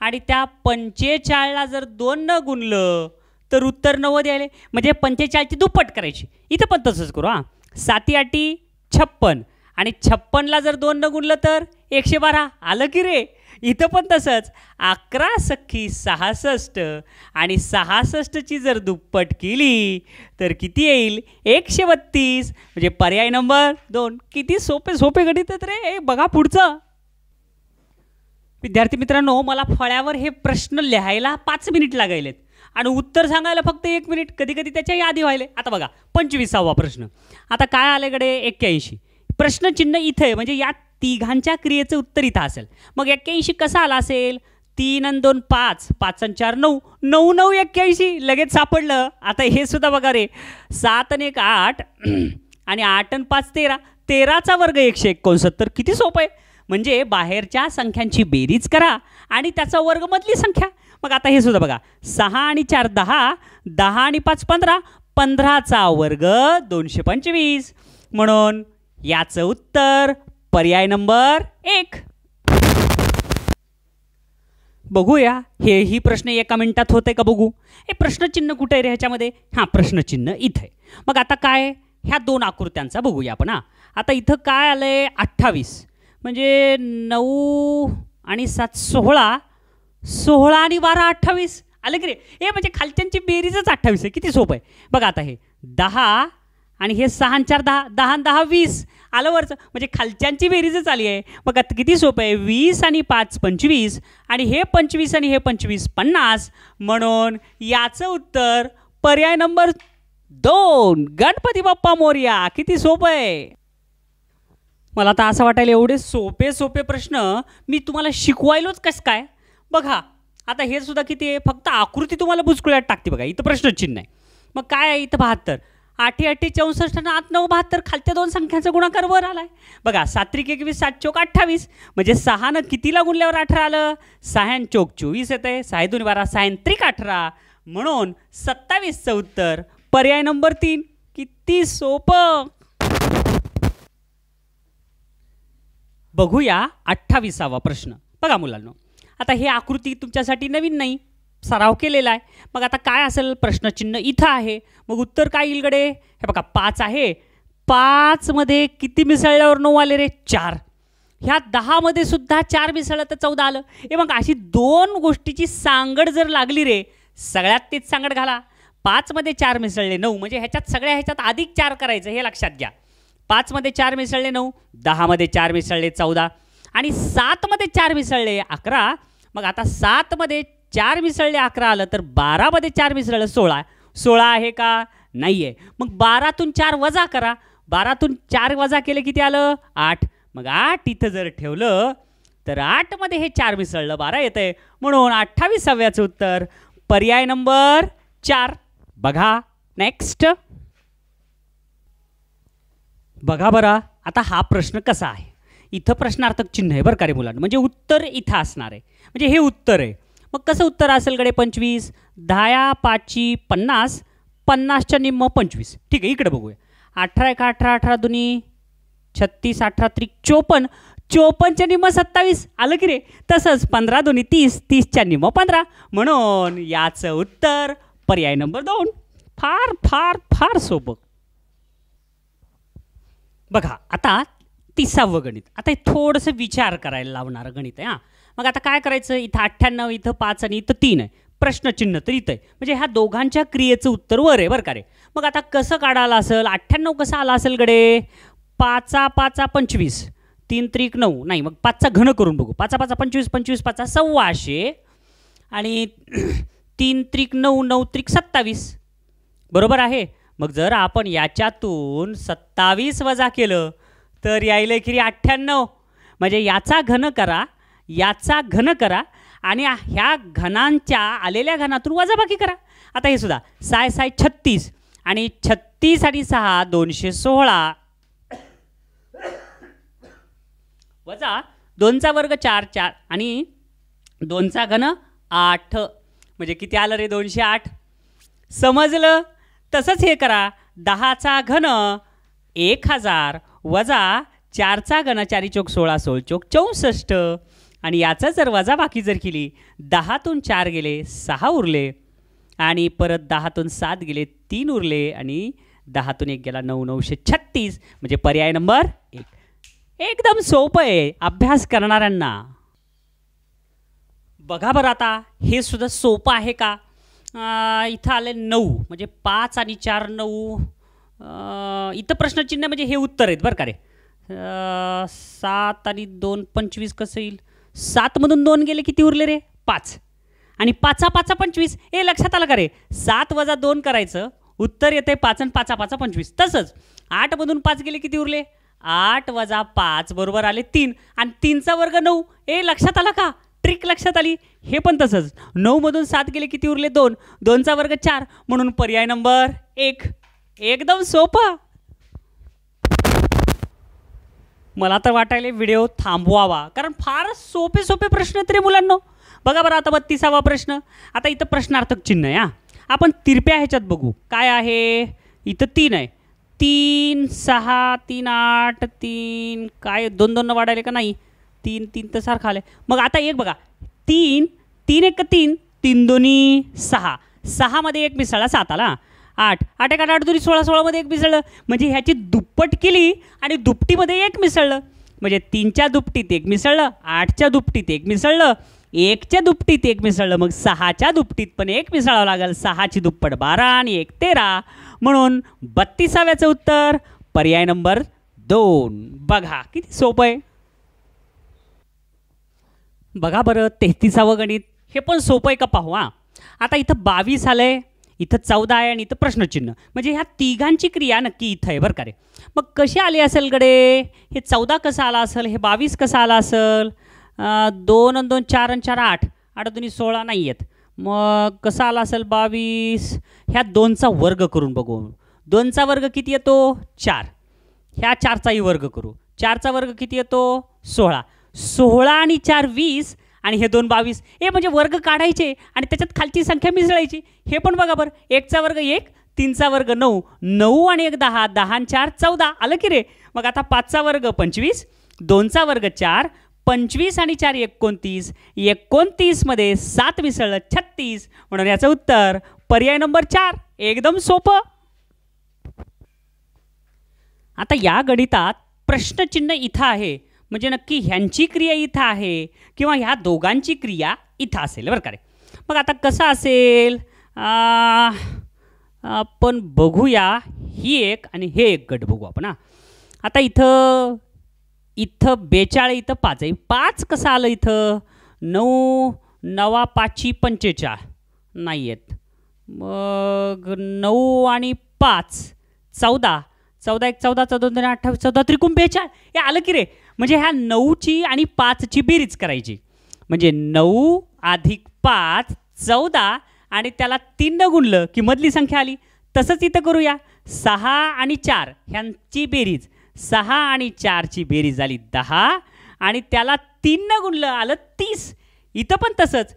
आणि त्या 45ला जर 2 न गुणलं तर उत्तर 90 यायले. म्हणजे 45ची दुप्पट करायची. इथं पण तसंच करू. 7 8 56 आणि 56ला जर 2 न गुणलं तर 112 आलं की रे. इथं पण तसंच 11 सख्खी 66 आणि 66ची जर दुप्पट केली तर किती येईल? 132. म्हणजे पर्याय नंबर 2. किती सोपे सोपे गणित आहेत रे. बघा पुढचं. विद्यार्थी मित्रांनो, मला फळ्यावर हे प्रश्न लिहायला 5 मिनिट लागायलेत आणि उत्तर सांगायला फक्त 1 मिनिट, कधी कधी त्याच्याही आधी व्हायले. आता बघा 25वा प्रश्न. आता काय आलेकडे 81. प्रश्नचिन्ह इथे आहे म्हणजे या तिघांच्या क्रियेचं उत्तर इथं असेल. मग 81 कसा आला असेल? 3 आणि 2 5, 5 आणि 4 9, 9 9 81 लगेच सापडलं. आता हे सुद्धा बघा रे. 7 आणि 1 8 आणि 8 आणि 5 13, 13चा वर्ग 169. किती सोपं आहे. म्हणजे बाहेरच्या संख्यांची बेरीज करा आणि त्याचा वर्ग मधली संख्या. मग आता हे सुद्धा बघा. 6 आणि 4 10, 10 आणि 5 15, 15चा वर्ग 225. म्हणून याचं उत्तर पर्याय नंबर 1. बघूया ही प्रश्न 1 मिनिटात होते का बघू. हे प्रश्नचिन्ह कुठे आहे रे ह्याच्यामध्ये? प्रश्नचिन्ह इथे. मग आता काय ह्या 2 आकृत्यांचा बघूया आपण. आता इथं काय आलंय? 28. म्हणजे 9 आणि 7 16, 16 आणि 12 28 आले की रे. म्हणजे खालच्यांची बेरीजच 28 आहे. किती सोपं आहे बघा. आता हे 10 आणि हे 6 आणि 4 10, 10 आणि 10 20 आलं वरचं. म्हणजे खालच्यांची बेरीजच आली आहे. मग आता किती सोपं आहे. 20 आणि 5 25 आणि हे 25 आणि हे 25 50. म्हणून याचं उत्तर पर्याय नंबर 2. गणपती बाप्पा मोरया. किती सोपं आहे. मला आता असं वाटायला एवढे सोपे सोपे प्रश्न मी तुम्हाला शिकवायलोच कसं काय. बघा आता हे सुद्धा किती आहे. फक्त आकृती तुम्हाला बुचकुळ्यात टाकते बघा. इथं प्रश्नचिन्ह आहे. मग काय आहे इथं 72, 8 8 64 आणि 8 9 72. खालच्या 2 संख्यांचा गुणाकार वर आलाय बघा. 7 3 21, 7 चोक 28. म्हणजे 6 न कितीला गुणल्यावर 18 आलं? 6 चोक 24 येते. 6 2 12, 6 3 18. म्हणून 27चं उत्तर पर्याय नंबर 3. किती सोपं. बघूया 28वा प्रश्न. बघा मुलांनो, आता हे आकृती तुमच्यासाठी नवीन नाही, सराव केलेला आहे. मग आता काय असेल? प्रश्नचिन्ह इथं आहे. मग उत्तर काय येईल गडे? हे बघा 5 आहे. 5 मध्ये किती मिसळल्यावर 9 आले रे? 4. ह्या 10 मध्ये सुद्धा 4 मिसळलं तर 14 आलं. मग अशी 2 गोष्टीची सांगड जर लागली रे, सगळ्यात तीच सांगड घाला. 5 मध्ये 4 मिसळले 9, म्हणजे ह्याच्यात सगळ्या ह्याच्यात अधिक 4 करायचं हे लक्षात घ्या. 5 मध्ये 4 मिसळले 9, 10 मध्ये 4 मिसळले 14 आणि 7 मध्ये 4 मिसळले 11. मग आता 7 मध्ये 4 मिसळले 11 आलं तर 12 मध्ये 4 मिसळलं 16. 16 आहे का? नाही आहे. मग 12तून 4 वजा करा. 12तून 4 वजा केले किती आलं? 8. मग 8 इथं जर ठेवलं तर 8 मध्ये हे 4 मिसळलं 12 येतंय. म्हणून 28व्याचं उत्तर पर्याय नंबर 4. बघा नेक्स्ट. बघा बरं आता हा प्रश्न कसा आहे, इथं प्रश्नार्थक चिन्ह आहे बरं का रे मुलांना, म्हणजे उत्तर इथं असणार आहे, म्हणजे हे उत्तर आहे. मग कसं उत्तर असेल गडे 25, 10 5 50, 50च्या निम्म 25. ठीक आहे, इकडे बघूया. 18 1 18, 18 2 36, 18 3 54, 54च्या निम्म 27. आलं की रे. तसंच 15 2 30, 30च्या निम्म 15. म्हणून याचं उत्तर पर्याय नंबर 2. फार फार फार सोपं. बघा आता 30वं गणित. आता हे थोडंसं विचार करायला लावणारं गणित आहे. हां, मग आता काय करायचं, इथं 98, इथं 5 आणि इथं 3 आहे. प्रश्नचिन्ह तर इथं आहे, म्हणजे ह्या दोघांच्या क्रियेचं उत्तर वर आहे बरं का रे. मग आता कसं काढायला असेल, 98 कसं आला असेल गडे, 5 5 25, 3 3 9, नाही मग 5चा घन करून बघू. 5 5 25, 25 5 1600 आणि 3 3 9, 9 3 27. बरोबर आहे. मग जर आपण याच्यातून 27 वजा केलं तर यायला की 98, म्हणजे याचा घन करा, याचा घन करा आणि ह्या घनांच्या आलेल्या घनातून वजाबाकी करा. आता हे सुद्धा 6 6 36 आणि 36 आणि 6 216 वजा 2चा वर्ग 4 4 आणि 2चा घन 8, म्हणजे किती आलं रे 208. समजलं. तसंच हे करा, 10चा घन 1000 वजा 4चा घन 4 चौक 16 16 चौक 64 आणि याचं जर वजाबाकी जर केली, 10तून 4 गेले 6 उरले आणि परत 10तून 7 गेले 3 उरले आणि 10तून 1 गेला 9 936, म्हणजे पर्याय नंबर 1. एकदम सोपं आहे अभ्यास करणाऱ्यांना. बघा बरं आता हे सुद्धा सोपं आहे का. इथं आले 9, म्हणजे 5 आणि 4 9. इथं प्रश्नचिन्ह म्हणजे हे उत्तर आहेत बरं का रे. 7 आणि 2 25 कसं येईल. 7 मधून 2 गेले किती उरले रे 5 आणि 5 5 25. हे लक्षात आलं का रे. 7 वजा 2 करायचं, उत्तर येते 5 आणि 5 5 25. तसंच 8 मधून 5 गेले किती उरले. 8 वजा 5 बरोबर आले 3 आणि 3चा वर्ग 9. हे लक्षात आला का, ट्रिक लक्षात आली. हे पण तसंच 9 मधून 7 गेले किती उरले 2, 2चा वर्ग 4, म्हणून पर्याय नंबर 1. एकदम सोपं. मला तर वाटायले व्हिडिओ थांबवावा, कारण फार सोपे सोपे प्रश्न आहेत रे मुलांनो. बघा बरं आता 32वा प्रश्न. आता इथं प्रश्नार्थक चिन्ह आहे. आपण तिरप्या ह्याच्यात बघू काय आहे. इथं 3 आहे, 3 6 3 8 3 काय 2 2 वाढायले का नाही. 3 3 तर सारखं आलं. मग आता एक बघा, 3 3 1 3, 3 2 6, 6 मध्ये 1 मिसळला 7 आला. 8 8 1 8 2 16, 16 मध्ये 1 मिसळलं, म्हणजे ह्याची दुप्पट केली आणि दुपटीमध्ये 1 मिसळलं, म्हणजे 3च्या दुपटीत 1 मिसळलं, 8च्या दुपटीत 1 मिसळलं, 1च्या दुपटीत 1 मिसळलं, मग 6च्या दुपटीत पण 1 मिसळावं लागेल. 6ची दुप्पट 12 आणि 1 13, म्हणून 32व्याचं उत्तर पर्याय नंबर 2. बघा किती सोपं आहे. बघा बरं 33वं गणित. हे पण सोपं आहे का पाहू. आता इथं 22 आलंय, इथं 14 आहे आणि इथं प्रश्नचिन्ह, म्हणजे ह्या तिघांची क्रिया नक्की इथं आहे बरं का रे. मग कशी आली असेल गडे. हे 14 कसं आला असेल, हे 22 कसं आला असेल. 2 आणि 2 4 आणि 4 8, 8 2 16 नाही आहेत. मग कसं आला असेल 22. ह्या 2चा वर्ग करून बघू. 2चा वर्ग किती येतो 4. ह्या 4चाही वर्ग करू. 4चा वर्ग किती येतो 16. 16 आणि 4 20 आणि हे 2 22. हे म्हणजे वर्ग काढायचे आणि त्याच्यात खालची संख्या मिसळायची. हे पण बघा बरं, 1चा वर्ग 1, 3चा वर्ग 9, 9 आणि 1 10, 10 आणि 4 14 आलं की रे. मग आता 5चा वर्ग 25, 2चा वर्ग 4, 25 आणि 4 29, 29 मध्ये 7 मिसळलं 36, म्हणून याचं उत्तर पर्याय नंबर 4. एकदम सोपं. आता या गणितात प्रश्नचिन्ह इथं आहे, म्हणजे नक्की ह्यांची क्रिया इथं आहे किंवा ह्या दोघांची क्रिया इथं असेल बरं का रे. मग आता कसं असेल आपण बघूया. ही एक आणि हे एक गट बघू आपण. आता इथं 42, इथं 5 आहे. 5 कसं आलं इथं. 9 9 5 45 नाही आहेत. मग 9 आणि 5 14, 14 1 14, 14 28, 14 त्रिकोण 42. हे आलं की रे. म्हणजे ह्या 9ची आणि 5ची बेरीज करायची, म्हणजे 9 अधिक 5 14 आणि त्याला 3 न गुणलं की मधली संख्या आली. तसंच इथं करूया. 6 आणि 4 ह्यांची बेरीज, 6 आणि 4ची बेरीज झाली 10 आणि त्याला 3 गुणलं आलं 30. इथं पण तसंच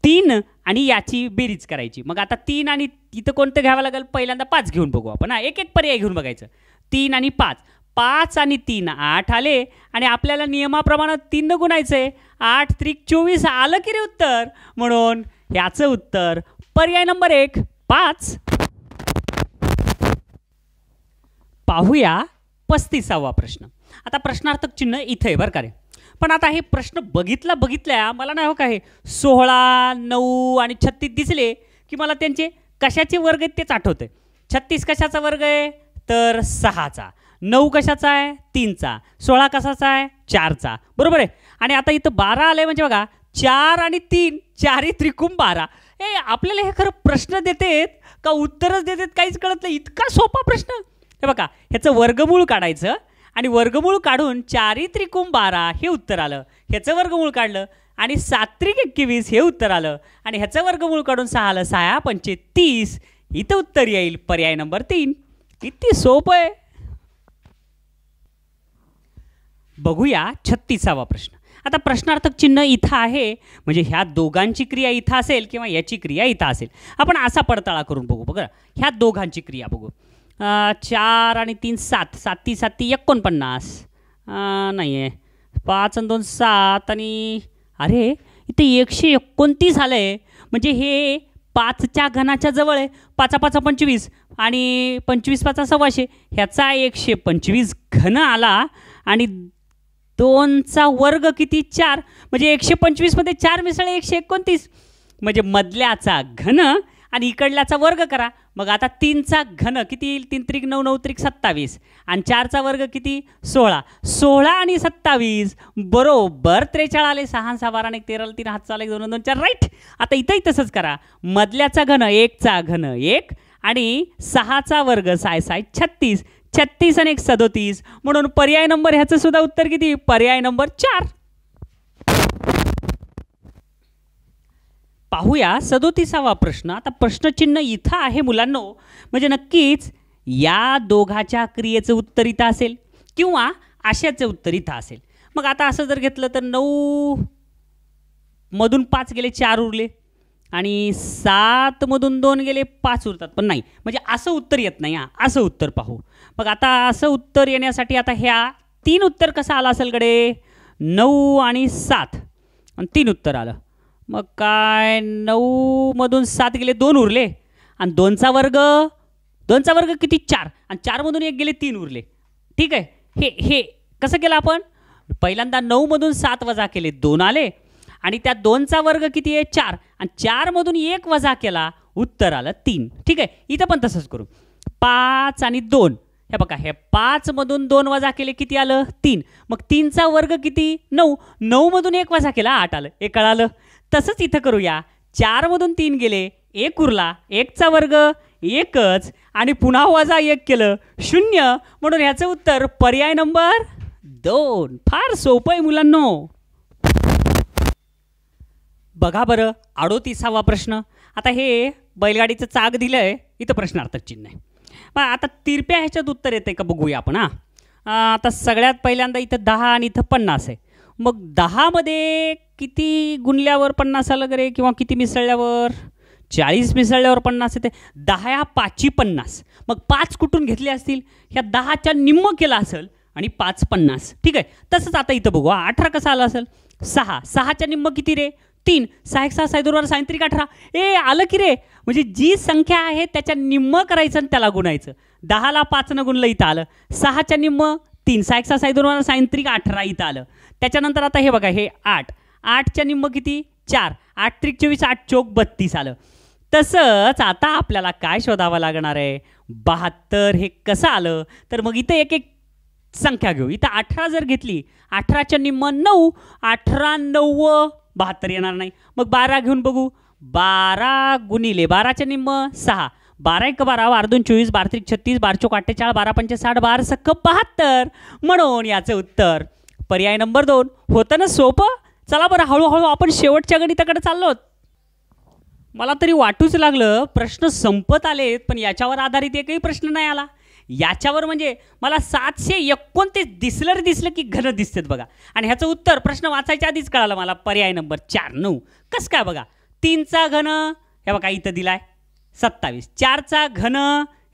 3 आणि याची बेरीज करायची. मग आता 3 आणि इथं कोणतं घ्यावं लागेल, पहिल्यांदा 5 घेऊन बघू आपण. एक एक पर्याय घेऊन बघायचं. 3 आणि 5, 5 आणि 3 8 आले आणि आपल्याला नियमाप्रमाणे 3 गुणायचं आहे. 8 त्रिक 24 आलं की रे उत्तर. म्हणून ह्याचं उत्तर पर्याय नंबर 1 5. पाहूया 35वा प्रश्न. आता प्रश्नार्थक चिन्ह इथे आहे बरं का रे. पण आता हे प्रश्न बघितल्या मला नाही हो का, हे 16 9 आणि 36 दिसले की मला त्यांचे कशाचे वर्ग आहेत तेच आठवते. 36 कशाचा वर्ग आहे तर 6चा, 9 कशाचा आहे 3चा, 16 कशाचा आहे 4चा, बरोबर आहे. आणि आता इथं 12 आलंय म्हणजे बघा 4 आणि 3 4 त्रिकोण 12. आपल्याला हे खरं प्रश्न देतेत का उत्तरच देतेत काहीच कळत नाही. इतका सोपा प्रश्न. हे बघा ह्याचं वर्गमूळ काढायचं आणि वर्गमूळ काढून 4 त्रिकोण 12 हे उत्तर आलं. ह्याचं वर्गमूळ काढलं आणि 7 त्रिक 21 हे उत्तर आलं आणि ह्याचं वर्गमूळ काढून 6 आलं. 6 पंचे 30 इथं उत्तर येईल पर्याय नंबर 3. किती सोपं आहे. बघूया 36वा प्रश्न. आता प्रश्नार्थक चिन्ह इथं आहे म्हणजे ह्या दोघांची क्रिया इथं असेल किंवा याची क्रिया इथं असेल. आपण असा पडताळा करून बघू. बघा ह्या दोघांची क्रिया बघू. 4 आणि 3 7, 7 7 49 नाही आहे. 5 आणि 2 7 आणि अरे इथे 129 आलं आहे. म्हणजे हे 5च्या घनाच्या जवळ आहे. 5 5 25 आणि 25 5 सव्वाशे. ह्याचा 125 घन आला आणि 2चा वर्ग किती 4 म्हणजे 125 मध्ये 4 मिसळले 129 म्हणजे मधल्याचा घन आणि इकडल्याचा वर्ग करा. मग आता 3चा घन किती येईल 3 त्रिक 9 9 त्रिक 27 आणि 4चा वर्ग किती 16. 16 आणि 27 बरोबर 43 आले. 6 6 12 आणि 13 3 हात चालले 2 2 4 राईट. आता इथंही तसंच करा. मधल्याचा घन 1चा घन 1 आणि 6चा वर्ग 6 6 36 36 आणि 1 37 म्हणून पर्याय नंबर ह्याचं सुद्धा उत्तर किती पर्याय नंबर 4. पाहूया 37वा प्रश्न. आता प्रश्नचिन्ह इथं आहे मुलांनो म्हणजे नक्कीच या दोघाच्या क्रियेचं उत्तर इथं असेल किंवा आशाचं उत्तर इथं असेल. मग आता असं जर घेतलं तर 9 मधून 5 गेले 4 उरले आणि 7 मधून 2 गेले 5 उरतात. पण नाही म्हणजे असं उत्तर येत नाही. असं उत्तर पाहू. मग आता असं उत्तर येण्यासाठी आता ह्या 3 उत्तर कसं आलं असेल कडे 9 आणि 7 आणि 3 उत्तर आलं. मग काय 9 मधून 7 गेले 2 उरले आणि 2चा वर्ग किती 4 आणि 4 मधून 1 गेले 3 उरले. ठीक आहे. हे कसं केलं आपण पहिल्यांदा 9 मधून 7 वजा केले 2 आले आणि त्या 2चा वर्ग किती आहे 4 आणि 4 मधून 1 वजा केला उत्तर आलं 3. ठीक आहे. इथं पण तसंच करू. 5 आणि 2 हे बघा हे 5 मधून 2 वजा केले किती आलं 3. मग 3चा वर्ग किती 9 9 मधून 1 वजा केला 8 आलं. हे कळालं. तसंच इथं करूया. 4 मधून 3 गेले 1 उरला 1चा वर्ग 1च आणि पुन्हा वजा 1 केलं 0 म्हणून ह्याचं उत्तर पर्याय नंबर 2. फार सोपं आहे मुलांनो. बघा बरं 38वा प्रश्न. आता हे बैलगाडीचं चाक दिलं आहे इथं प्रश्नार्थक चिन्ह आहे. मग आता तिरप्या ह्याच्यात उत्तर येतं का बघूया आपण. आता सगळ्यात पहिल्यांदा इथं 10 आणि इथं 50 आहे. मग 10 मध्ये किती गुणल्यावर 50 आलं वगैरे किंवा किती मिसळल्यावर 40 मिसळल्यावर 50 येते. 10 या 5ची 50. मग 5 कुठून घेतले असतील ह्या 10च्या निम्म केला असेल आणि 5 50. ठीक आहे. तसंच आता इथं बघू 18 कसं आलं असेल 6 6च्या निम्म किती रे 3 6 6 6 2 6 3 18 आलं की रे. म्हणजे जी संख्या आहे त्याच्या निम्म करायचं आणि त्याला गुणायचं. 10ला 5 गुणलं इथं आलं. 6च्या निम्म 3 6 6 6 2 6 3 18 इथं आलं. त्याच्यानंतर आता हे बघा हे 8 8च्या निम्म किती 4 8 त्रिक 24 8 चौक 32 आलं. तसंच आता आपल्याला काय शोधावं लागणार आहे 72 हे कसं आलं तर मग इथं एक एक संख्या घेऊ. इथं 18 जर घेतली 18च्या निम्म 9 18 9 72 येणार नाही. मग 12 घेऊन बघू 12 गुणिले 12च्या निम्म 6 12 1 12 12 2 24 12 3 36 12 चौक 48 12 5 60 12 सक्क 72 म्हणून याचं उत्तर पर्याय नंबर 2. होतं ना सोपं. चला बरं हळूहळू आपण शेवटच्या गणिताकडे चाललो. मला तरी वाटूच लागलं प्रश्न संपत आलेत पण याच्यावर आधारित एकही प्रश्न नाही आला. याच्यावर म्हणजे मला 729 दिसलं की घन दिसतात बघा. आणि ह्याचं उत्तर प्रश्न वाचायच्या आधीच कळालं मला. पर्याय नंबर 4 9. कसं काय बघा, 3चा घन हे बघा इथं दिलाय 27, 4चा घन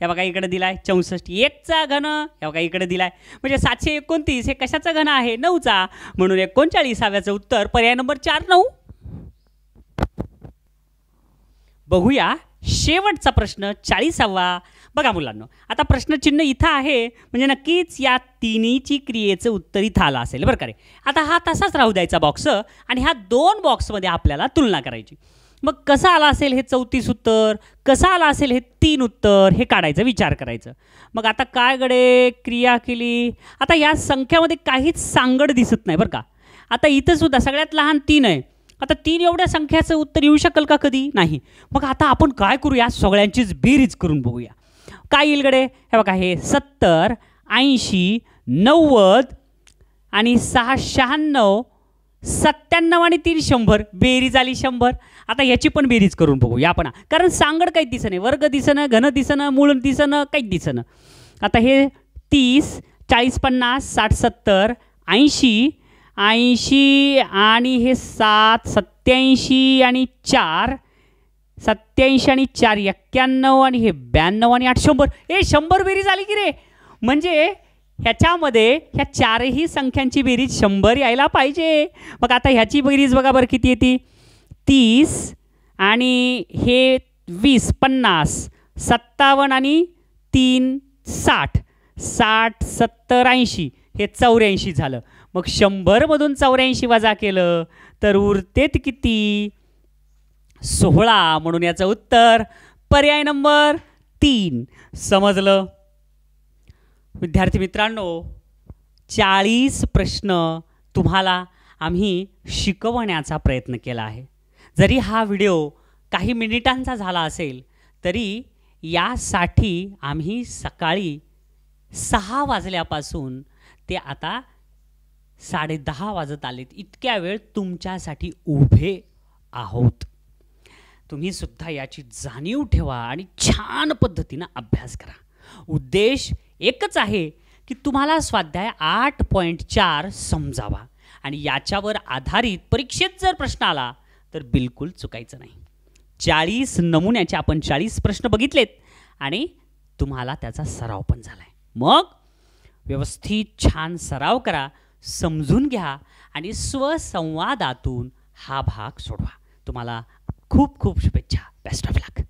हे बघा इकडे दिलाय 64, 1चा घन हे बघा इकडे दिलाय. म्हणजे 729 हे कशाचा घन आहे? 9चा. म्हणून 39व्याचं उत्तर पर्याय नंबर 4 9. बघूया शेवटचा प्रश्न 40वा. बघा मुलांनो, आता प्रश्नचिन्ह इथं आहे म्हणजे नक्कीच या तिन्हीची क्रियेचं उत्तर इथं आलं असेल बरं का रे. आता हा तसाच राहू द्यायचा बॉक्स आणि ह्या 2 बॉक्समध्ये आपल्याला तुलना करायची. मग कसं आलं असेल हे 34 उत्तर, कसं आलं असेल हे 3 उत्तर, हे काढायचं, विचार करायचं. मग आता काय गडे क्रिया केली. आता या संख्यामध्ये काहीच सांगड दिसत नाही बरं का. आता इथं सुद्धा सगळ्यात लहान 3 आहे. आता 3 एवढ्या संख्याचं उत्तर येऊ शकेल का कधी? नाही. मग आता आपण काय करूया, सगळ्यांचीच बेरीज करून बघूया. काय येईल गडे? हे बघा, हे 70 80 90 आणि 6 96 97 आणि 3 100. बेरीज आली 100. आता ह्याची पण बेरीज करून बघूया आपण, कारण सांगड काहीच दिसणं, वर्ग दिसणं, घन दिसणं, मूळ दिसणं, काहीच दिसणं. आता हे 30 40 50 60 70 80 80 आणि हे 7 87 आणि 4 87 आणि 4 91 आणि हे 92 आणि 8 100. 100 बेरीज आली की रे. म्हणजे ह्याच्यामध्ये ह्या चारही संख्यांची बेरीज 100 यायला पाहिजे. मग आता ह्याची बेरीज बघा बरं किती येते. 30 आणि हे 20 50 57 आणि 3 60 60 70 80 हे 84 झालं. मग 100मधून 84 वजा केलं तर उरतेत किती? 16. म्हणून याचं उत्तर पर्याय नंबर 3. समजलं विद्यार्थी मित्रांनो? 40 प्रश्न तुम्हाला आम्ही शिकवण्याचा प्रयत्न केला आहे. जरी हा व्हिडिओ काही मिनिटांचा झाला असेल तरी यासाठी आम्ही सकाळी 6 वाजल्यापासून ते आता 10:30 वाजत आलेत इतक्या वेळ तुमच्यासाठी उभे आहोत. तुम्ही सुद्धा याची जाणीव ठेवा आणि छान पद्धतीनं अभ्यास करा. उद्देश एकच आहे की तुम्हाला स्वाध्याय 8.4 समजावा आणि याच्यावर आधारित परीक्षेत जर प्रश्न आला तर बिलकुल चुकायचं नाही. 40 नमुन्याचे आपण 40 प्रश्न बघितलेत आणि तुम्हाला त्याचा सराव पण झालाय. मग व्यवस्थित छान सराव करा, समजून घ्या आणि स्वसंवादातून हा भाग सोडवा. तुम्हाला खूप खूप शुभेच्छा. Best of luck.